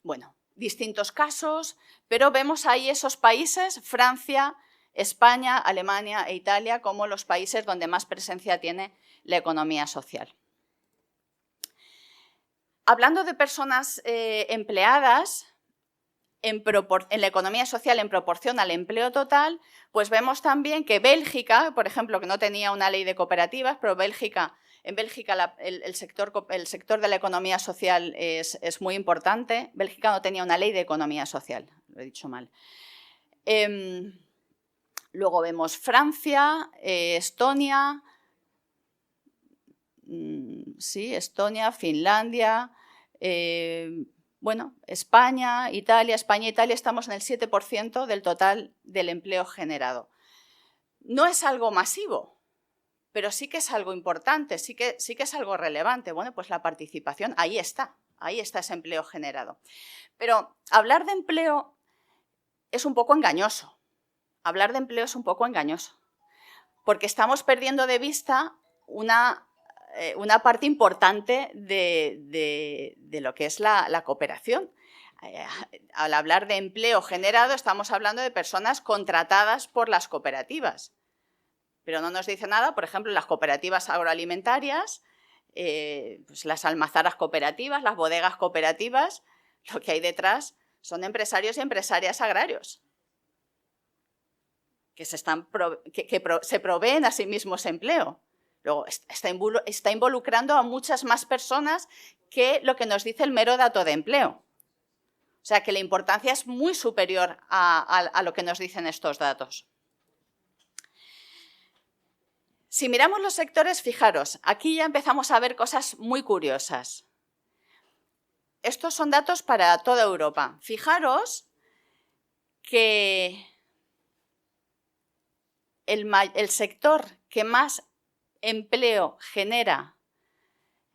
Bueno, distintos casos, pero vemos ahí esos países, Francia, España, Alemania e Italia, como los países donde más presencia tiene la economía social. Hablando de personas empleadas en la economía social en proporción al empleo total, pues vemos también que Bélgica, por ejemplo, que no tenía una ley de cooperativas, pero en Bélgica el sector de la economía social es muy importante. Bélgica no tenía una ley de economía social, lo he dicho mal. Luego vemos Francia, Estonia, Finlandia, bueno, España, Italia estamos en el 7% del total del empleo generado. No es algo masivo, pero sí que es algo importante, sí que es algo relevante. Bueno, pues la participación, ahí está ese empleo generado. Pero hablar de empleo es un poco engañoso. Porque estamos perdiendo de vista una parte importante de lo que es la cooperación. Al hablar de empleo generado, estamos hablando de personas contratadas por las cooperativas. Pero no nos dice nada, por ejemplo, las cooperativas agroalimentarias, pues las almazaras cooperativas, las bodegas cooperativas, lo que hay detrás son empresarios y empresarias agrarios que se proveen a sí mismos empleo. Luego, está involucrando a muchas más personas que lo que nos dice el mero dato de empleo. O sea, que la importancia es muy superior a lo que nos dicen estos datos. Si miramos los sectores, fijaros, aquí ya empezamos a ver cosas muy curiosas. Estos son datos para toda Europa. Fijaros que el sector que más empleo genera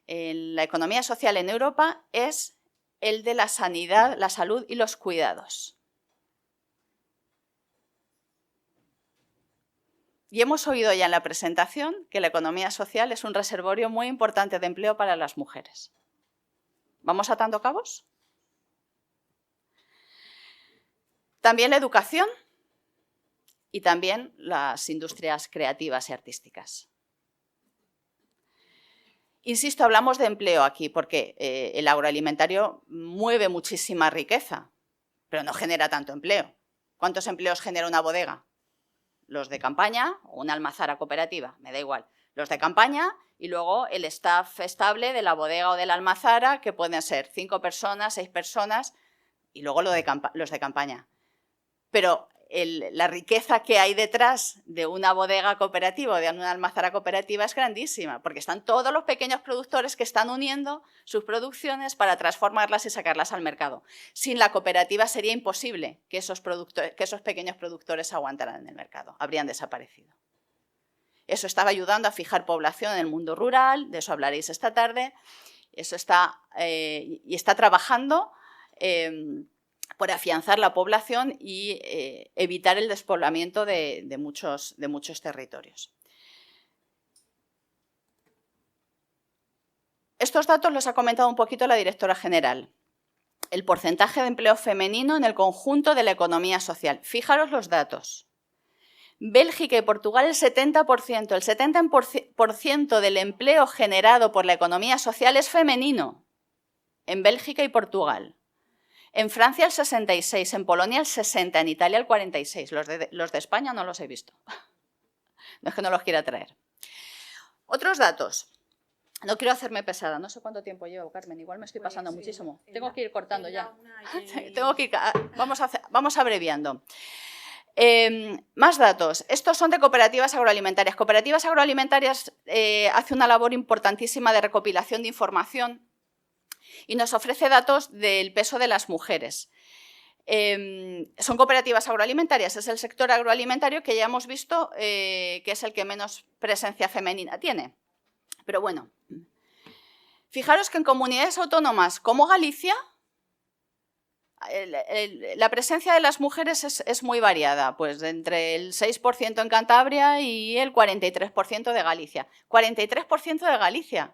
en la economía social en Europa es el de la sanidad, la salud y los cuidados. Y hemos oído ya en la presentación que la economía social es un reservorio muy importante de empleo para las mujeres. ¿Vamos atando cabos? También la educación y también las industrias creativas y artísticas. Insisto, hablamos de empleo aquí porque el agroalimentario mueve muchísima riqueza, pero no genera tanto empleo. ¿Cuántos empleos genera una bodega? Los de campaña o una almazara cooperativa, me da igual. Los de campaña y luego el staff estable de la bodega o de la almazara, que pueden ser 5 personas, 6 personas, y luego los de campaña. Pero la riqueza que hay detrás de una bodega cooperativa o de una almazara cooperativa es grandísima, porque están todos los pequeños productores que están uniendo sus producciones para transformarlas y sacarlas al mercado. Sin la cooperativa sería imposible que esos pequeños productores aguantaran en el mercado, habrían desaparecido. Eso estaba ayudando a fijar población en el mundo rural, de eso hablaréis esta tarde, eso está trabajando por afianzar la población y evitar el despoblamiento de muchos territorios. Estos datos los ha comentado un poquito la directora general. El porcentaje de empleo femenino en el conjunto de la economía social. Fijaros los datos. Bélgica y Portugal el 70%. El 70% del empleo generado por la economía social es femenino. En Bélgica y Portugal. En Francia el 66%, en Polonia el 60%, en Italia el 46%. Los de España no los he visto. No es que no los quiera traer. Otros datos. No quiero hacerme pesada, no sé cuánto tiempo llevo, Carmen, igual me estoy pasando muchísimo. Tengo que ir cortando ya. Tengo que ir, vamos abreviando. Más datos. Estos son de cooperativas agroalimentarias. Cooperativas agroalimentarias hace una labor importantísima de recopilación de información y nos ofrece datos del peso de las mujeres. Son cooperativas agroalimentarias, es el sector agroalimentario que ya hemos visto que es el que menos presencia femenina tiene. Pero bueno, fijaros que en comunidades autónomas como Galicia, la presencia de las mujeres es muy variada, pues entre el 6% en Cantabria y el 43% de Galicia. 43% de Galicia.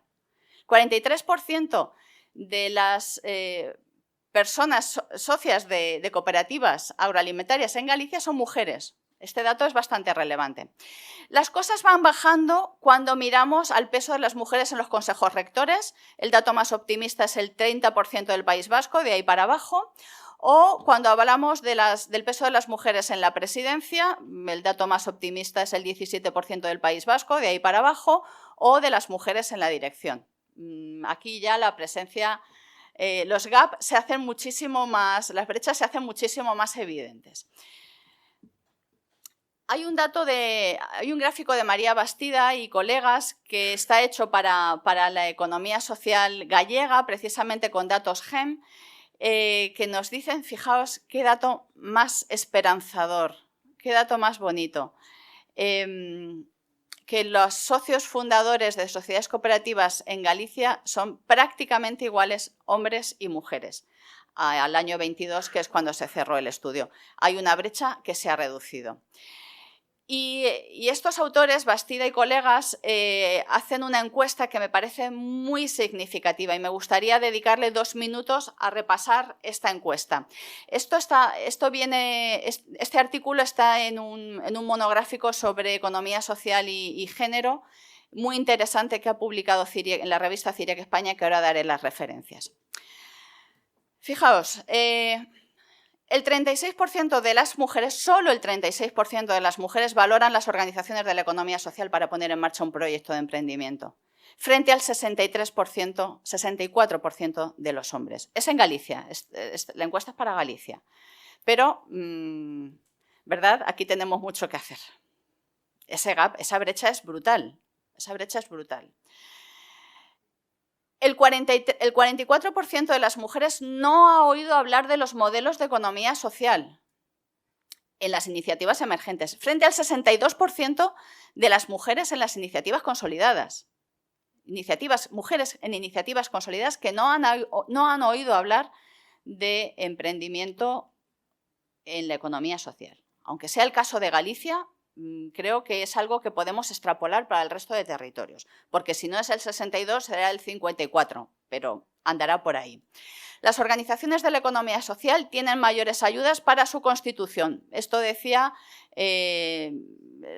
43% de las personas socias de cooperativas agroalimentarias en Galicia son mujeres. Este dato es bastante relevante. Las cosas van bajando cuando miramos al peso de las mujeres en los consejos rectores. El dato más optimista es el 30% del País Vasco, de ahí para abajo. O cuando hablamos del peso de las mujeres en la presidencia, el dato más optimista es el 17% del País Vasco, de ahí para abajo. O de las mujeres en la dirección. Aquí ya la presencia, los gaps se hacen muchísimo más, las brechas se hacen muchísimo más evidentes. Hay un gráfico de María Bastida y colegas que está hecho para la economía social gallega, precisamente con datos GEM, que nos dicen, fijaos, qué dato más esperanzador, qué dato más bonito. Que los socios fundadores de sociedades cooperativas en Galicia son prácticamente iguales hombres y mujeres. Al año 22, que es cuando se cerró el estudio. Hay una brecha que se ha reducido. Y estos autores, Bastida y colegas, hacen una encuesta que me parece muy significativa y me gustaría dedicarle 2 minutos a repasar esta encuesta. Este artículo está en un monográfico sobre economía social y género, muy interesante, que ha publicado CIRIEC, en la revista CIRIEC España, que ahora daré las referencias. Fijaos, el 36% de las mujeres, solo el 36% de las mujeres valoran las organizaciones de la economía social para poner en marcha un proyecto de emprendimiento, frente al 64% de los hombres. Es en Galicia, la encuesta es para Galicia, pero, ¿verdad? Aquí tenemos mucho que hacer. Ese gap, esa brecha es brutal, El 44% de las mujeres no ha oído hablar de los modelos de economía social en las iniciativas emergentes, frente al 62% de las mujeres en las iniciativas consolidadas. Mujeres en iniciativas consolidadas que no han oído hablar de emprendimiento en la economía social. Aunque sea el caso de Galicia, creo que es algo que podemos extrapolar para el resto de territorios, porque si no es el 62 será el 54, pero andará por ahí. Las organizaciones de la economía social tienen mayores ayudas para su constitución. Esto decía,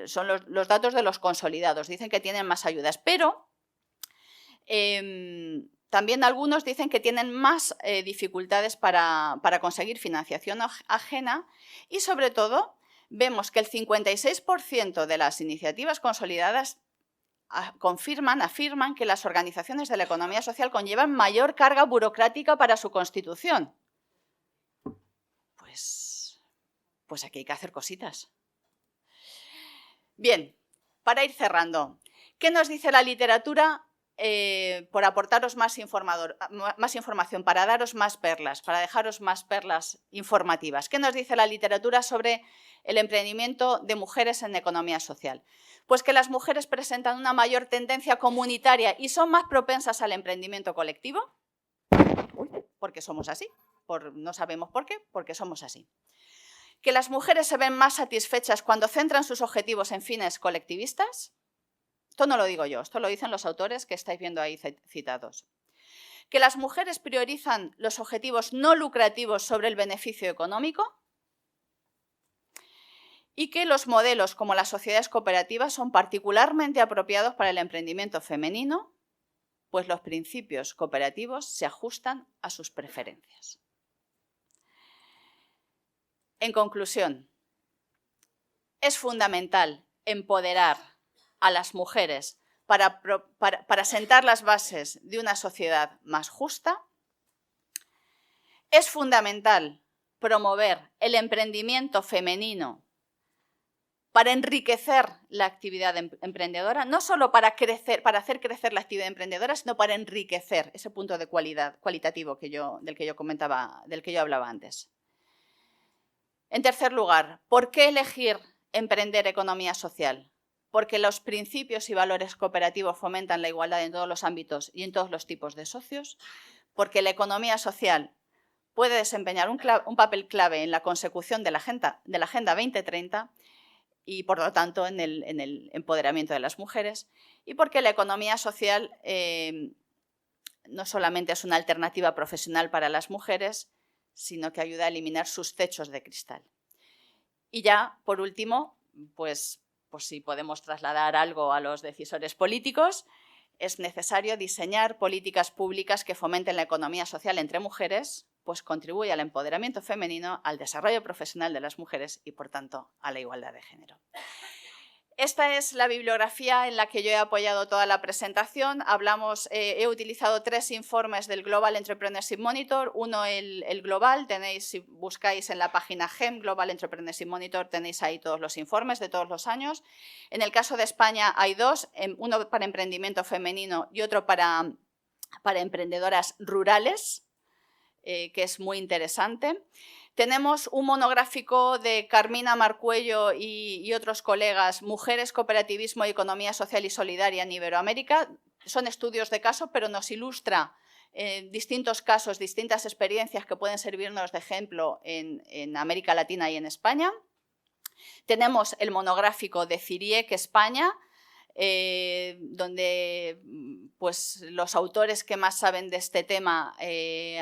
son los datos de los consolidados, dicen que tienen más ayudas, pero también algunos dicen que tienen más dificultades para conseguir financiación ajena y, sobre todo, vemos que el 56% de las iniciativas consolidadas afirman que las organizaciones de la economía social conllevan mayor carga burocrática para su constitución. Pues aquí hay que hacer cositas. Bien, para ir cerrando, ¿qué nos dice la literatura? Por aportaros más información, para daros más perlas, para dejaros más perlas informativas. ¿Qué nos dice la literatura sobre el emprendimiento de mujeres en economía social? Pues que las mujeres presentan una mayor tendencia comunitaria y son más propensas al emprendimiento colectivo, porque somos así, no sabemos por qué, porque somos así. Que las mujeres se ven más satisfechas cuando centran sus objetivos en fines colectivistas. Esto no lo digo yo, esto lo dicen los autores que estáis viendo ahí citados. Que las mujeres priorizan los objetivos no lucrativos sobre el beneficio económico y que los modelos como las sociedades cooperativas son particularmente apropiados para el emprendimiento femenino, pues los principios cooperativos se ajustan a sus preferencias. En conclusión, es fundamental empoderar a las mujeres para sentar las bases de una sociedad más justa. Es fundamental promover el emprendimiento femenino para enriquecer la actividad emprendedora, no solo para hacer crecer la actividad emprendedora, sino para enriquecer ese punto de cualitativo del que yo hablaba antes. En tercer lugar, ¿por qué elegir emprender economía social? Porque los principios y valores cooperativos fomentan la igualdad en todos los ámbitos y en todos los tipos de socios, porque la economía social puede desempeñar un papel clave en la consecución de la Agenda 2030 y, por lo tanto, en el empoderamiento de las mujeres, y porque la economía social no solamente es una alternativa profesional para las mujeres, sino que ayuda a eliminar sus techos de cristal. Y ya, por último, pues si podemos trasladar algo a los decisores políticos, es necesario diseñar políticas públicas que fomenten la economía social entre mujeres, pues contribuye al empoderamiento femenino, al desarrollo profesional de las mujeres y, por tanto, a la igualdad de género. Esta es la bibliografía en la que yo he apoyado toda la presentación. He utilizado 3 informes del Global Entrepreneurship Monitor. Uno, el global, si buscáis en la página GEM, Global Entrepreneurship Monitor, tenéis ahí todos los informes de todos los años. En el caso de España hay 2, uno para emprendimiento femenino y otro para emprendedoras rurales, que es muy interesante. Tenemos un monográfico de Carmina Marcuello y otros colegas, Mujeres, Cooperativismo y Economía Social y Solidaria en Iberoamérica. Son estudios de caso, pero nos ilustra distintos casos, distintas experiencias que pueden servirnos de ejemplo en América Latina y en España. Tenemos el monográfico de CIRIEC España, donde pues, los autores que más saben de este tema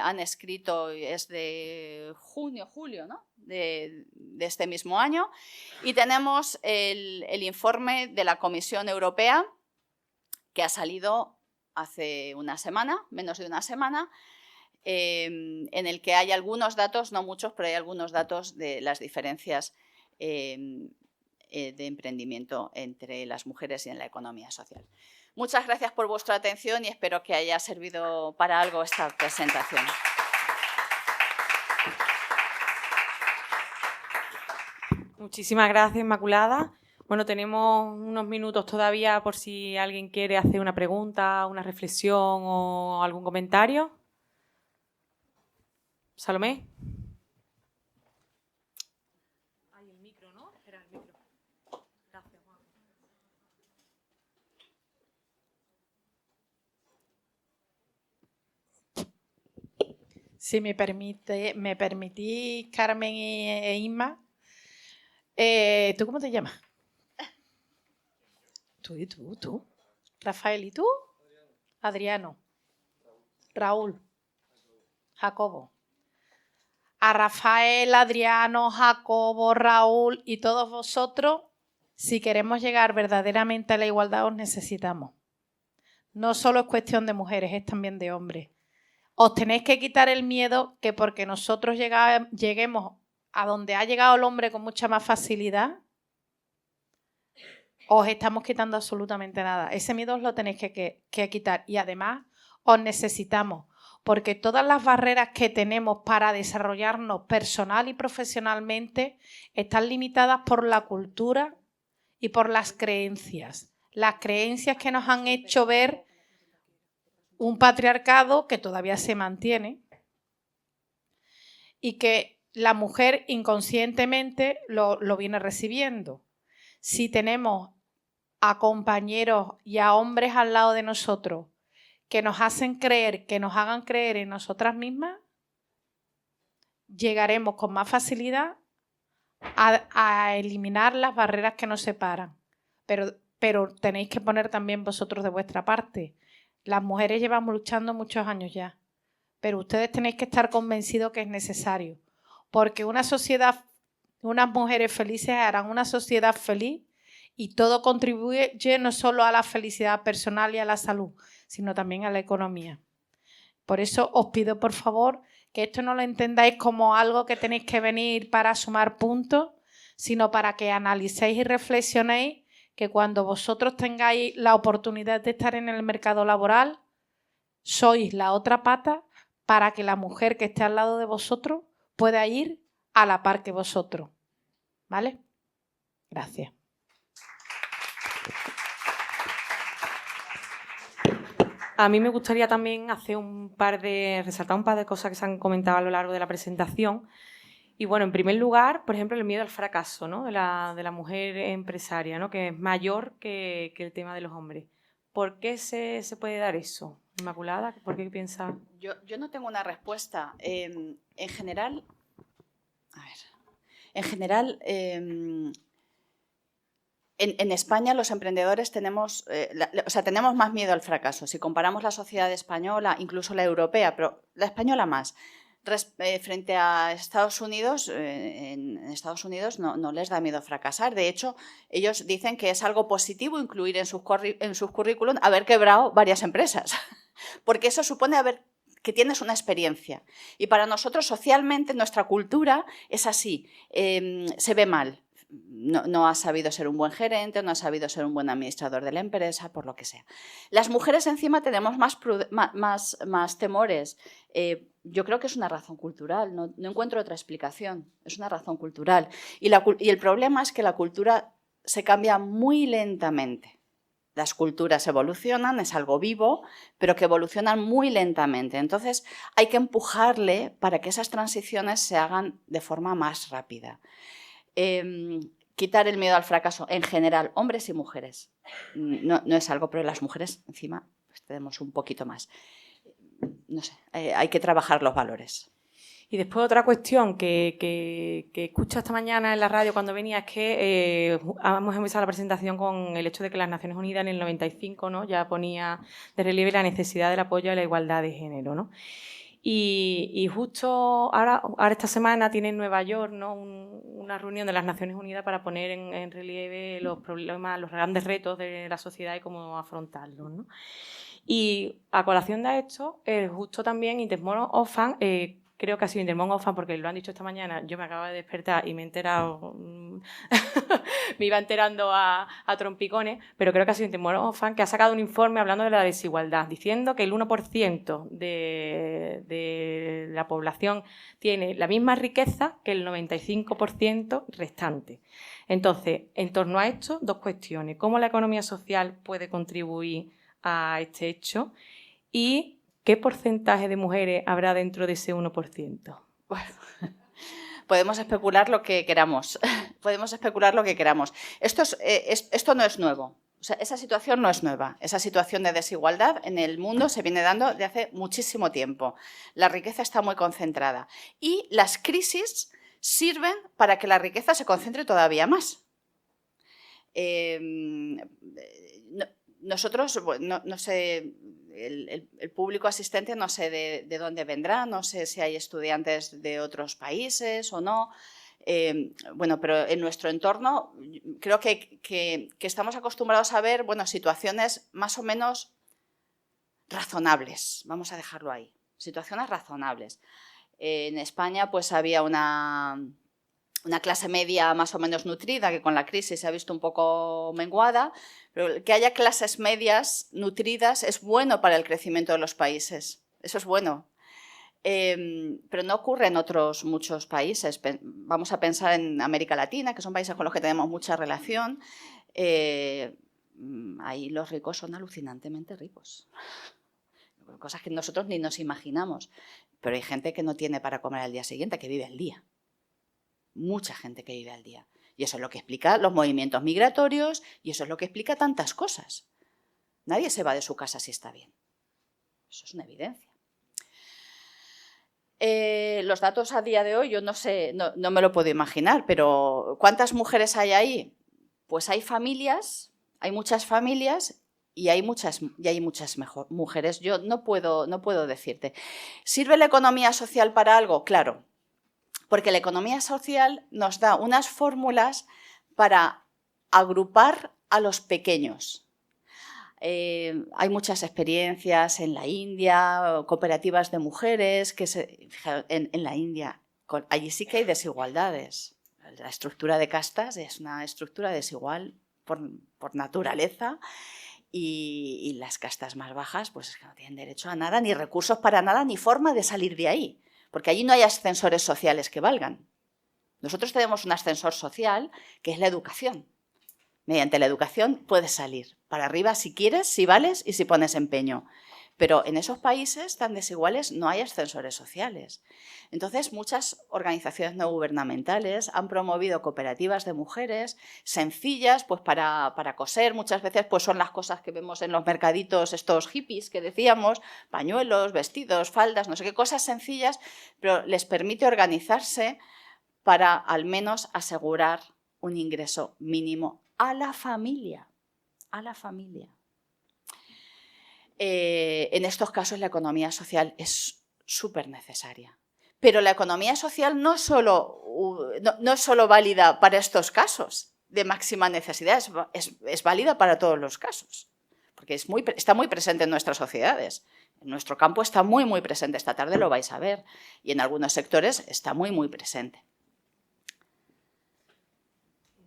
han escrito, es de julio, ¿no? de este mismo año. Y tenemos el informe de la Comisión Europea, que ha salido hace una semana, menos de una semana, en el que hay algunos datos, no muchos, pero hay algunos datos de las diferencias de emprendimiento entre las mujeres y en la economía social. Muchas gracias por vuestra atención y espero que haya servido para algo esta presentación. Muchísimas gracias, Inmaculada. Bueno, tenemos unos minutos todavía por si alguien quiere hacer una pregunta, una reflexión o algún comentario. Salomé. Hay el micro, ¿no? Espera, el micro. Gracias, Juan. Si me permitís, Carmen e Inma, ¿tú cómo te llamas? Tú. Rafael, ¿y tú? Adriano. Raúl. Jacobo. A Rafael, Adriano, Jacobo, Raúl y todos vosotros, si queremos llegar verdaderamente a la igualdad, os necesitamos. No solo es cuestión de mujeres, es también de hombres. Os tenéis que quitar el miedo que porque nosotros lleguemos a donde ha llegado el hombre con mucha más facilidad, os estamos quitando absolutamente nada. Ese miedo os lo tenéis que quitar. Y además os necesitamos, porque todas las barreras que tenemos para desarrollarnos personal y profesionalmente están limitadas por la cultura y por las creencias. Las creencias que nos han hecho ver un patriarcado que todavía se mantiene y que la mujer inconscientemente lo viene recibiendo. Si tenemos a compañeros y a hombres al lado de nosotros que nos hacen creer, que nos hagan creer en nosotras mismas, llegaremos con más facilidad a eliminar las barreras que nos separan. Pero tenéis que poner también vosotros de vuestra parte. Las mujeres llevamos luchando muchos años ya, pero ustedes tenéis que estar convencidos que es necesario, porque una sociedad Unas mujeres felices harán una sociedad feliz y todo contribuye no solo a la felicidad personal y a la salud, sino también a la economía. Por eso os pido, por favor, que esto no lo entendáis como algo que tenéis que venir para sumar puntos, sino para que analicéis y reflexionéis que cuando vosotros tengáis la oportunidad de estar en el mercado laboral, sois la otra pata para que la mujer que esté al lado de vosotros pueda ir a la par que vosotros. ¿Vale? Gracias. A mí me gustaría también resaltar un par de cosas que se han comentado a lo largo de la presentación. Y bueno, en primer lugar, por ejemplo, el miedo al fracaso, ¿no? de la mujer empresaria, ¿no? Que es mayor que el tema de los hombres. ¿Por qué se puede dar eso? Inmaculada, ¿por qué piensas? Yo no tengo una respuesta. En general, en España los emprendedores tenemos más miedo al fracaso. Si comparamos la sociedad española, incluso la europea, pero la española más, frente a Estados Unidos, en Estados Unidos no les da miedo fracasar. De hecho, ellos dicen que es algo positivo incluir en sus currículum haber quebrado varias empresas, porque eso supone que tienes una experiencia. Y para nosotros, socialmente, nuestra cultura es así, se ve mal. No has sabido ser un buen gerente, no has sabido ser un buen administrador de la empresa, por lo que sea. Las mujeres encima tenemos más temores. Yo creo que es una razón cultural, no encuentro otra explicación, es una razón cultural. Y el problema es que la cultura se cambia muy lentamente. Las culturas evolucionan, es algo vivo, pero que evolucionan muy lentamente. Entonces hay que empujarle para que esas transiciones se hagan de forma más rápida. Quitar el miedo al fracaso en general, hombres y mujeres. No es algo, pero las mujeres encima pues, tenemos un poquito más. No sé, hay que trabajar los valores. Y después otra cuestión que escucho esta mañana en la radio cuando venía es que hemos empezado la presentación con el hecho de que las Naciones Unidas en el 95, ¿no? Ya ponía de relieve la necesidad del apoyo a la igualdad de género, ¿no? Y justo ahora esta semana tiene en Nueva York, ¿no? una reunión de las Naciones Unidas para poner en relieve los problemas, los grandes retos de la sociedad y cómo afrontarlos, ¿no? Y a colación de esto, justo también Intermon Oxfam, creo que ha sido Intermon Oxfam porque lo han dicho esta mañana, yo me acabo de despertar y me he enterado, me iba enterando a trompicones, pero creo que ha sido Intermon Oxfam que ha sacado un informe hablando de la desigualdad, diciendo que el 1% de la población tiene la misma riqueza que el 95% restante. Entonces, en torno a esto, dos cuestiones. ¿Cómo la economía social puede contribuir a este hecho? Y ¿qué porcentaje de mujeres habrá dentro de ese 1%? Bueno, podemos especular lo que queramos. Podemos especular lo que queramos. Esto no es nuevo. O sea, esa situación no es nueva. Esa situación de desigualdad en el mundo se viene dando de hace muchísimo tiempo. La riqueza está muy concentrada. Y las crisis sirven para que la riqueza se concentre todavía más. Nosotros, no sé, el público asistente no sé de dónde vendrá, no sé si hay estudiantes de otros países o no. Bueno, pero en nuestro entorno creo que estamos acostumbrados a ver situaciones más o menos razonables, vamos a dejarlo ahí, situaciones razonables. En España pues había una clase media más o menos nutrida, que con la crisis se ha visto un poco menguada, pero que haya clases medias nutridas es bueno para el crecimiento de los países, eso es bueno. Pero no ocurre en otros muchos países. Vamos a pensar en América Latina, que son países con los que tenemos mucha relación. Ahí los ricos son alucinantemente ricos. Cosas que nosotros ni nos imaginamos. Pero hay gente que no tiene para comer al día siguiente, que vive al día. Mucha gente que vive al día. Y eso es lo que explica los movimientos migratorios y eso es lo que explica tantas cosas. Nadie se va de su casa si está bien. Eso es una evidencia. Los datos a día de hoy, yo no sé, no me lo puedo imaginar, pero ¿cuántas mujeres hay ahí? Pues hay familias, hay muchas familias y hay muchas mujeres. Yo no puedo decirte. ¿Sirve la economía social para algo? Claro. Porque la economía social nos da unas fórmulas para agrupar a los pequeños. Hay muchas experiencias en la India, cooperativas de mujeres, en la India, allí sí que hay desigualdades. La estructura de castas es una estructura desigual por naturaleza y las castas más bajas pues es que no tienen derecho a nada, ni recursos para nada, ni forma de salir de ahí, porque allí no hay ascensores sociales que valgan. Nosotros tenemos un ascensor social que es la educación. Mediante la educación puedes salir para arriba si quieres, si vales y si pones empeño. Pero en esos países tan desiguales no hay ascensores sociales. Entonces, muchas organizaciones no gubernamentales han promovido cooperativas de mujeres sencillas pues para coser. Muchas veces pues son las cosas que vemos en los mercaditos, estos hippies que decíamos, pañuelos, vestidos, faldas, no sé qué, cosas sencillas, pero les permite organizarse para al menos asegurar un ingreso mínimo a la familia. A la familia. En estos casos la economía social es súper necesaria. Pero la economía social no es solo válida para estos casos de máxima necesidad, es válida para todos los casos, porque está muy presente en nuestras sociedades. En nuestro campo está muy, muy presente. Esta tarde lo vais a ver. Y en algunos sectores está muy, muy presente.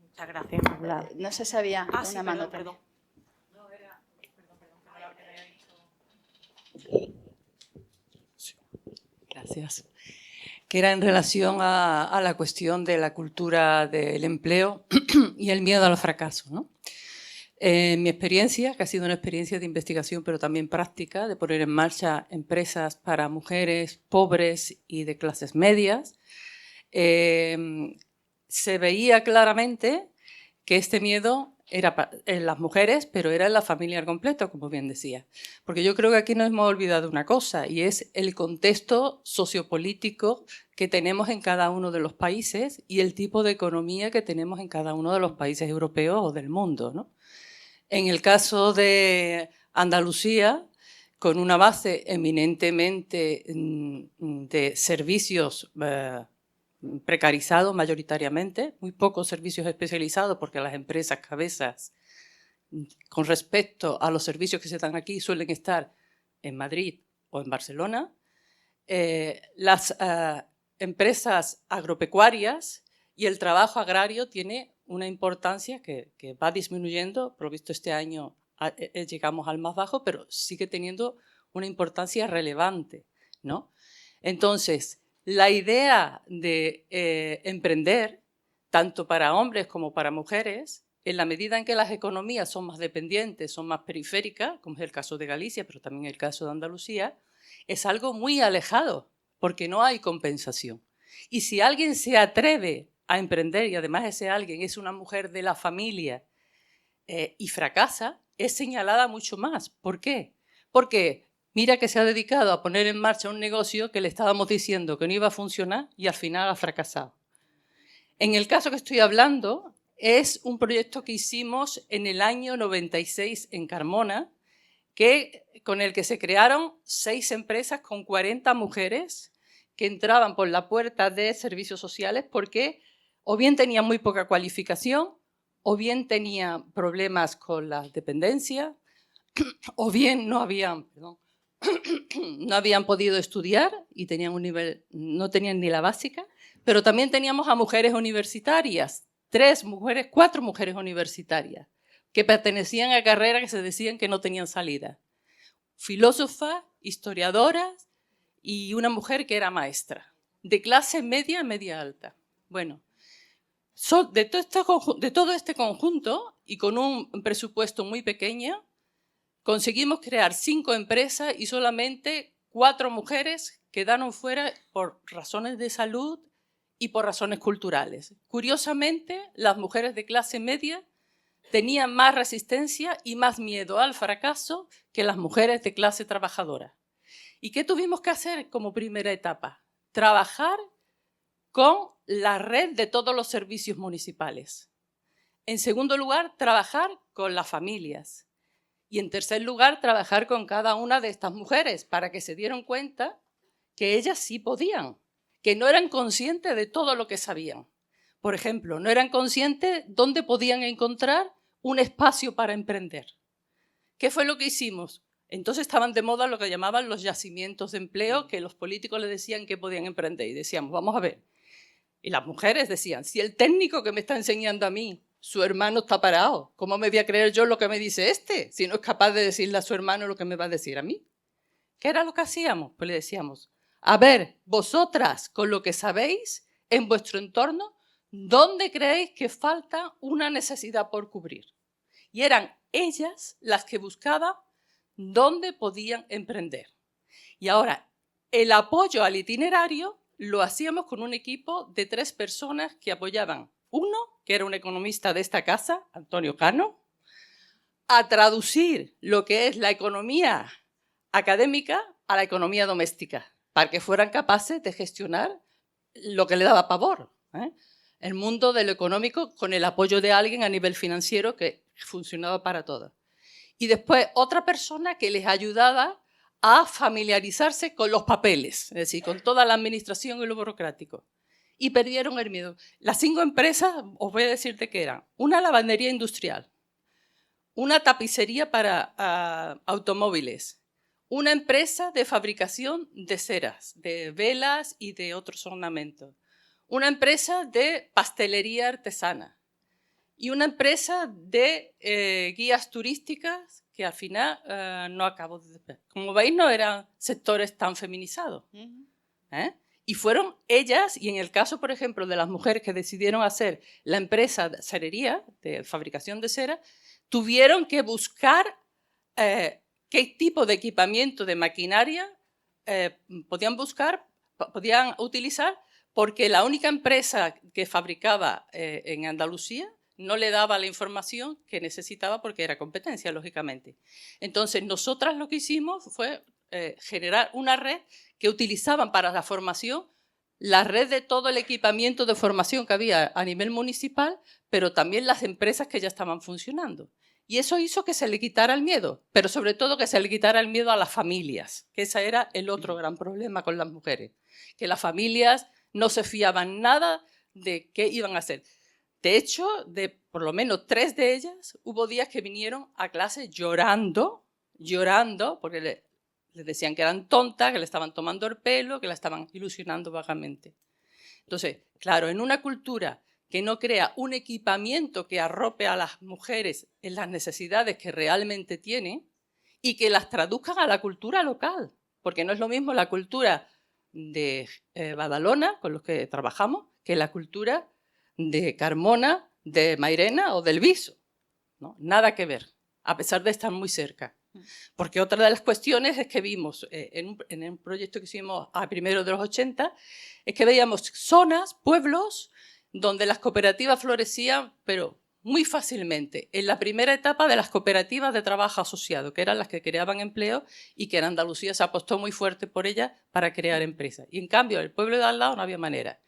Muchas gracias. No sé si había una sí, mano. perdón. Gracias. Que era en relación a la cuestión de la cultura del empleo y el miedo al fracaso, ¿no? Mi experiencia, que ha sido una experiencia de investigación pero también práctica, de poner en marcha empresas para mujeres pobres y de clases medias, se veía claramente que este miedo era en las mujeres, pero era en la familia al completo, como bien decía. Porque yo creo que aquí nos hemos olvidado una cosa, y es el contexto sociopolítico que tenemos en cada uno de los países y el tipo de economía que tenemos en cada uno de los países europeos o del mundo, ¿no? En el caso de Andalucía, con una base eminentemente de servicios precarizados mayoritariamente, muy pocos servicios especializados porque las empresas cabezas con respecto a los servicios que se dan aquí suelen estar en Madrid o en Barcelona. Las empresas agropecuarias y el trabajo agrario tiene una importancia que va disminuyendo. Por lo visto este año llegamos al más bajo, pero sigue teniendo una importancia relevante, ¿no? Entonces, la idea de emprender, tanto para hombres como para mujeres, en la medida en que las economías son más dependientes, son más periféricas, como es el caso de Galicia, pero también el caso de Andalucía, es algo muy alejado, porque no hay compensación. Y si alguien se atreve a emprender, y además ese alguien es una mujer de la familia y fracasa, es señalada mucho más. ¿Por qué? Porque mira que se ha dedicado a poner en marcha un negocio que le estábamos diciendo que no iba a funcionar y al final ha fracasado. En el caso que estoy hablando, es un proyecto que hicimos en el año 96 en Carmona, con el que se crearon 6 empresas con 40 mujeres que entraban por la puerta de servicios sociales porque o bien tenían muy poca cualificación, o bien tenían problemas con la dependencia, o bien no habían podido estudiar y tenían un nivel, no tenían ni la básica, pero también teníamos a mujeres universitarias, 4 mujeres universitarias, que pertenecían a carreras que se decían que no tenían salida. Filósofas, historiadoras y una mujer que era maestra, de clase media, media alta. Bueno, de todo este conjunto y con un presupuesto muy pequeño, conseguimos crear 5 empresas y solamente 4 mujeres quedaron fuera por razones de salud y por razones culturales. Curiosamente, las mujeres de clase media tenían más resistencia y más miedo al fracaso que las mujeres de clase trabajadora. ¿Y qué tuvimos que hacer como primera etapa? Trabajar con la red de todos los servicios municipales. En segundo lugar, trabajar con las familias. Y en tercer lugar, trabajar con cada una de estas mujeres para que se dieran cuenta que ellas sí podían, que no eran conscientes de todo lo que sabían. Por ejemplo, no eran conscientes dónde podían encontrar un espacio para emprender. ¿Qué fue lo que hicimos? Entonces estaban de moda lo que llamaban los yacimientos de empleo, que los políticos les decían que podían emprender. Y decíamos, vamos a ver. Y las mujeres decían, si el técnico que me está enseñando a mí, su hermano está parado, ¿cómo me voy a creer yo lo que me dice este? Si no es capaz de decirle a su hermano lo que me va a decir a mí. ¿Qué era lo que hacíamos? Pues le decíamos, a ver, vosotras, con lo que sabéis en vuestro entorno, ¿dónde creéis que falta una necesidad por cubrir? Y eran ellas las que buscaban dónde podían emprender. Y ahora, el apoyo al itinerario lo hacíamos con un equipo de 3 personas que apoyaban. Uno, que era un economista de esta casa, Antonio Cano, a traducir lo que es la economía académica a la economía doméstica, para que fueran capaces de gestionar lo que le daba pavor, el mundo de lo económico con el apoyo de alguien a nivel financiero que funcionaba para todos. Y después otra persona que les ayudaba a familiarizarse con los papeles, es decir, con toda la administración y lo burocrático. Y perdieron el miedo. Las 5 empresas, os voy a decir de qué eran. Una lavandería industrial, una tapicería para automóviles, una empresa de fabricación de ceras, de velas y de otros ornamentos, una empresa de pastelería artesana y una empresa de guías turísticas que al final no acabó de despegar. Como veis, no eran sectores tan feminizados. Y fueron ellas, y en el caso, por ejemplo, de las mujeres que decidieron hacer la empresa de cerería, de fabricación de cera, tuvieron que buscar qué tipo de equipamiento, de maquinaria podían utilizar, porque la única empresa que fabricaba en Andalucía no le daba la información que necesitaba porque era competencia, lógicamente. Entonces, nosotras lo que hicimos fue generar una red que utilizaban para la formación, la red de todo el equipamiento de formación que había a nivel municipal, pero también las empresas que ya estaban funcionando. Y eso hizo que se le quitara el miedo, pero sobre todo que se le quitara el miedo a las familias, que ese era el otro gran problema con las mujeres, que las familias no se fiaban nada de qué iban a hacer. De hecho, de por lo menos 3 de ellas, hubo días que vinieron a clase llorando, porque les decían que eran tontas, que le estaban tomando el pelo, que la estaban ilusionando vagamente. Entonces, claro, en una cultura que no crea un equipamiento que arrope a las mujeres en las necesidades que realmente tienen y que las traduzcan a la cultura local, porque no es lo mismo la cultura de Badalona, con los que trabajamos, que la cultura de Carmona, de Mairena o del Viso. ¿No? Nada que ver, a pesar de estar muy cerca. Porque otra de las cuestiones es que vimos en un proyecto que hicimos a primeros de los 80, es que veíamos zonas, pueblos, donde las cooperativas florecían, pero muy fácilmente. En la primera etapa de las cooperativas de trabajo asociado, que eran las que creaban empleo y que en Andalucía se apostó muy fuerte por ellas para crear empresas. Y en cambio, en el pueblo de al lado no había manera.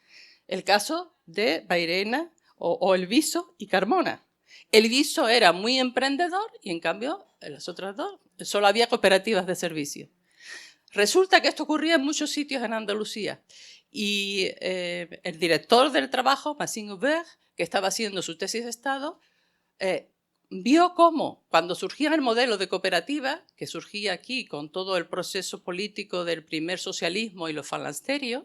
El caso de Mairena o El Viso y Carmona. El Viso era muy emprendedor y en cambio en las otras 2 solo había cooperativas de servicio. Resulta que esto ocurría en muchos sitios en Andalucía y el director del trabajo, Maxime Aubert, que estaba haciendo su tesis de Estado, vio cómo cuando surgía el modelo de cooperativa, que surgía aquí con todo el proceso político del primer socialismo y los falansterios,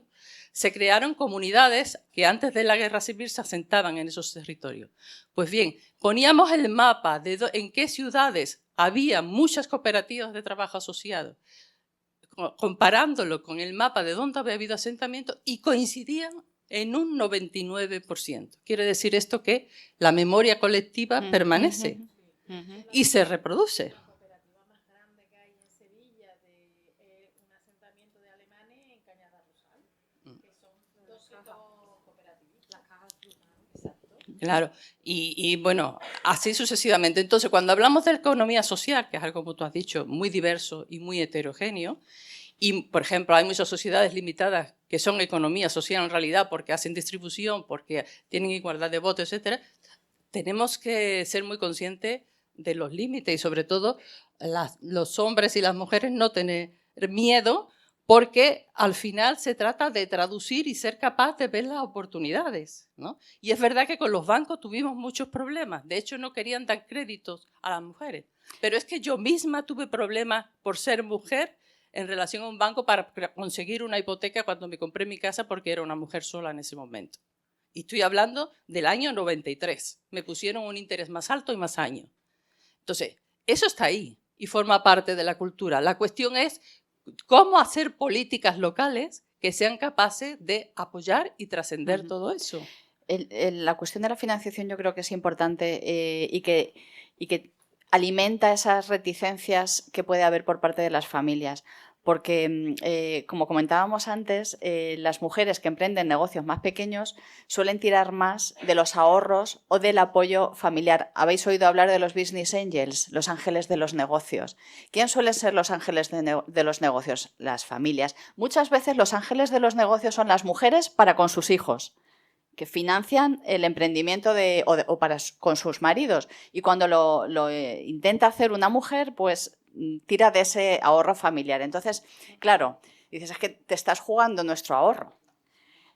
se crearon comunidades que antes de la guerra civil se asentaban en esos territorios. Pues bien, poníamos el mapa de en qué ciudades había muchas cooperativas de trabajo asociado, comparándolo con el mapa de dónde había habido asentamiento y coincidían en un 99%. Quiere decir esto que la memoria colectiva permanece y se reproduce. La cooperativa más grande que hay en Sevilla de un asentamiento de alemanes en Cañada Rosal, que son 200 cooperativas. Las cajas Exacto. Claro, y bueno, así sucesivamente. Entonces, cuando hablamos de economía social, que es algo, como tú has dicho, muy diverso y muy heterogéneo, y, por ejemplo, hay muchas sociedades limitadas que son economía social en realidad porque hacen distribución, porque tienen igualdad de votos, etcétera, tenemos que ser muy conscientes de los límites y, sobre todo, los hombres y las mujeres no tener miedo porque al final se trata de traducir y ser capaz de ver las oportunidades, ¿no? Y es verdad que con los bancos tuvimos muchos problemas. De hecho, no querían dar créditos a las mujeres. Pero es que yo misma tuve problemas por ser mujer en relación a un banco para conseguir una hipoteca cuando me compré mi casa porque era una mujer sola en ese momento. Y estoy hablando del año 93. Me pusieron un interés más alto y más años. Entonces, eso está ahí y forma parte de la cultura. La cuestión es cómo hacer políticas locales que sean capaces de apoyar y trascender todo eso. La cuestión de la financiación yo creo que es importante y que alimenta esas reticencias que puede haber por parte de las familias. Porque, como comentábamos antes, las mujeres que emprenden negocios más pequeños suelen tirar más de los ahorros o del apoyo familiar. Habéis oído hablar de los business angels, los ángeles de los negocios. ¿Quién suelen ser los ángeles de los negocios? Las familias. Muchas veces los ángeles de los negocios son las mujeres para con sus hijos, que financian el emprendimiento con sus maridos. Y cuando lo intenta hacer una mujer, pues tira de ese ahorro familiar. Entonces, claro, dices, es que te estás jugando nuestro ahorro.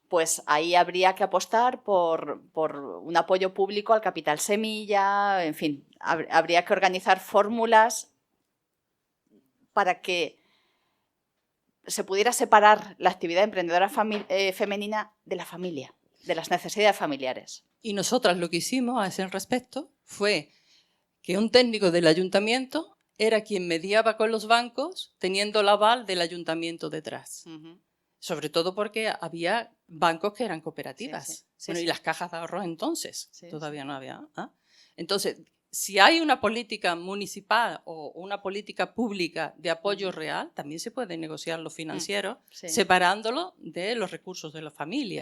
Pues ahí habría que apostar por un apoyo público al capital semilla, en fin, habría que organizar fórmulas para que se pudiera separar la actividad emprendedora femenina de la familia, de las necesidades familiares. Y nosotras lo que hicimos a ese respecto fue que un técnico del ayuntamiento era quien mediaba con los bancos teniendo el aval del ayuntamiento detrás. Sobre todo porque había bancos que eran cooperativas. Y las cajas de ahorros entonces todavía no había. Entonces, si hay una política municipal o una política pública de apoyo real, también se puede negociar lo financiero separándolo de los recursos de la familia.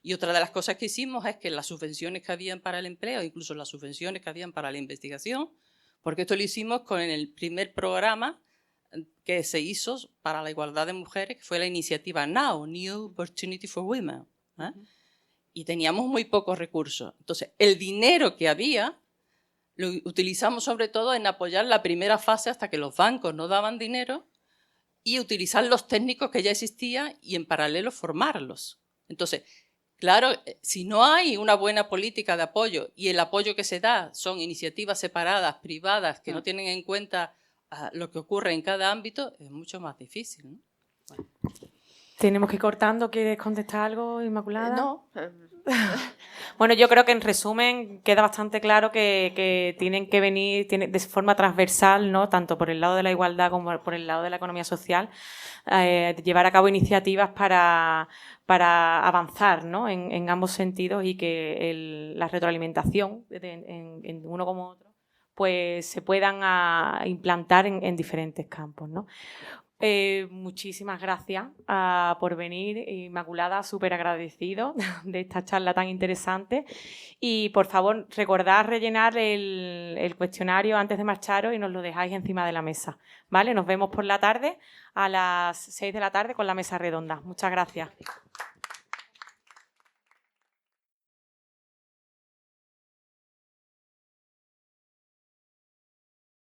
Y otra de las cosas que hicimos es que las subvenciones que habían para el empleo, incluso las subvenciones que habían para la investigación, porque esto lo hicimos con el primer programa que se hizo para la igualdad de mujeres, que fue la iniciativa NOW, New Opportunity for Women. Y teníamos muy pocos recursos. Entonces, el dinero que había lo utilizamos sobre todo en apoyar la primera fase hasta que los bancos no daban dinero y utilizar los técnicos que ya existían y en paralelo formarlos. Entonces, claro, si no hay una buena política de apoyo y el apoyo que se da son iniciativas separadas, privadas, que no tienen en cuenta lo que ocurre en cada ámbito, es mucho más difícil, ¿no? Bueno. Tenemos que ir cortando. ¿Quieres contestar algo, Inmaculada? No. Bueno, yo creo que en resumen queda bastante claro que tienen que venir de forma transversal, ¿no? Tanto por el lado de la igualdad como por el lado de la economía social, llevar a cabo iniciativas para avanzar, ¿no? en ambos sentidos y que la retroalimentación en uno como otro pues se puedan implantar en diferentes campos, ¿no? Muchísimas gracias por venir, Inmaculada, súper agradecido de esta charla tan interesante. Y por favor, recordad rellenar el cuestionario antes de marcharos y nos lo dejáis encima de la mesa, ¿vale? Nos vemos por la tarde a las 6 de la tarde con la mesa redonda. Muchas gracias.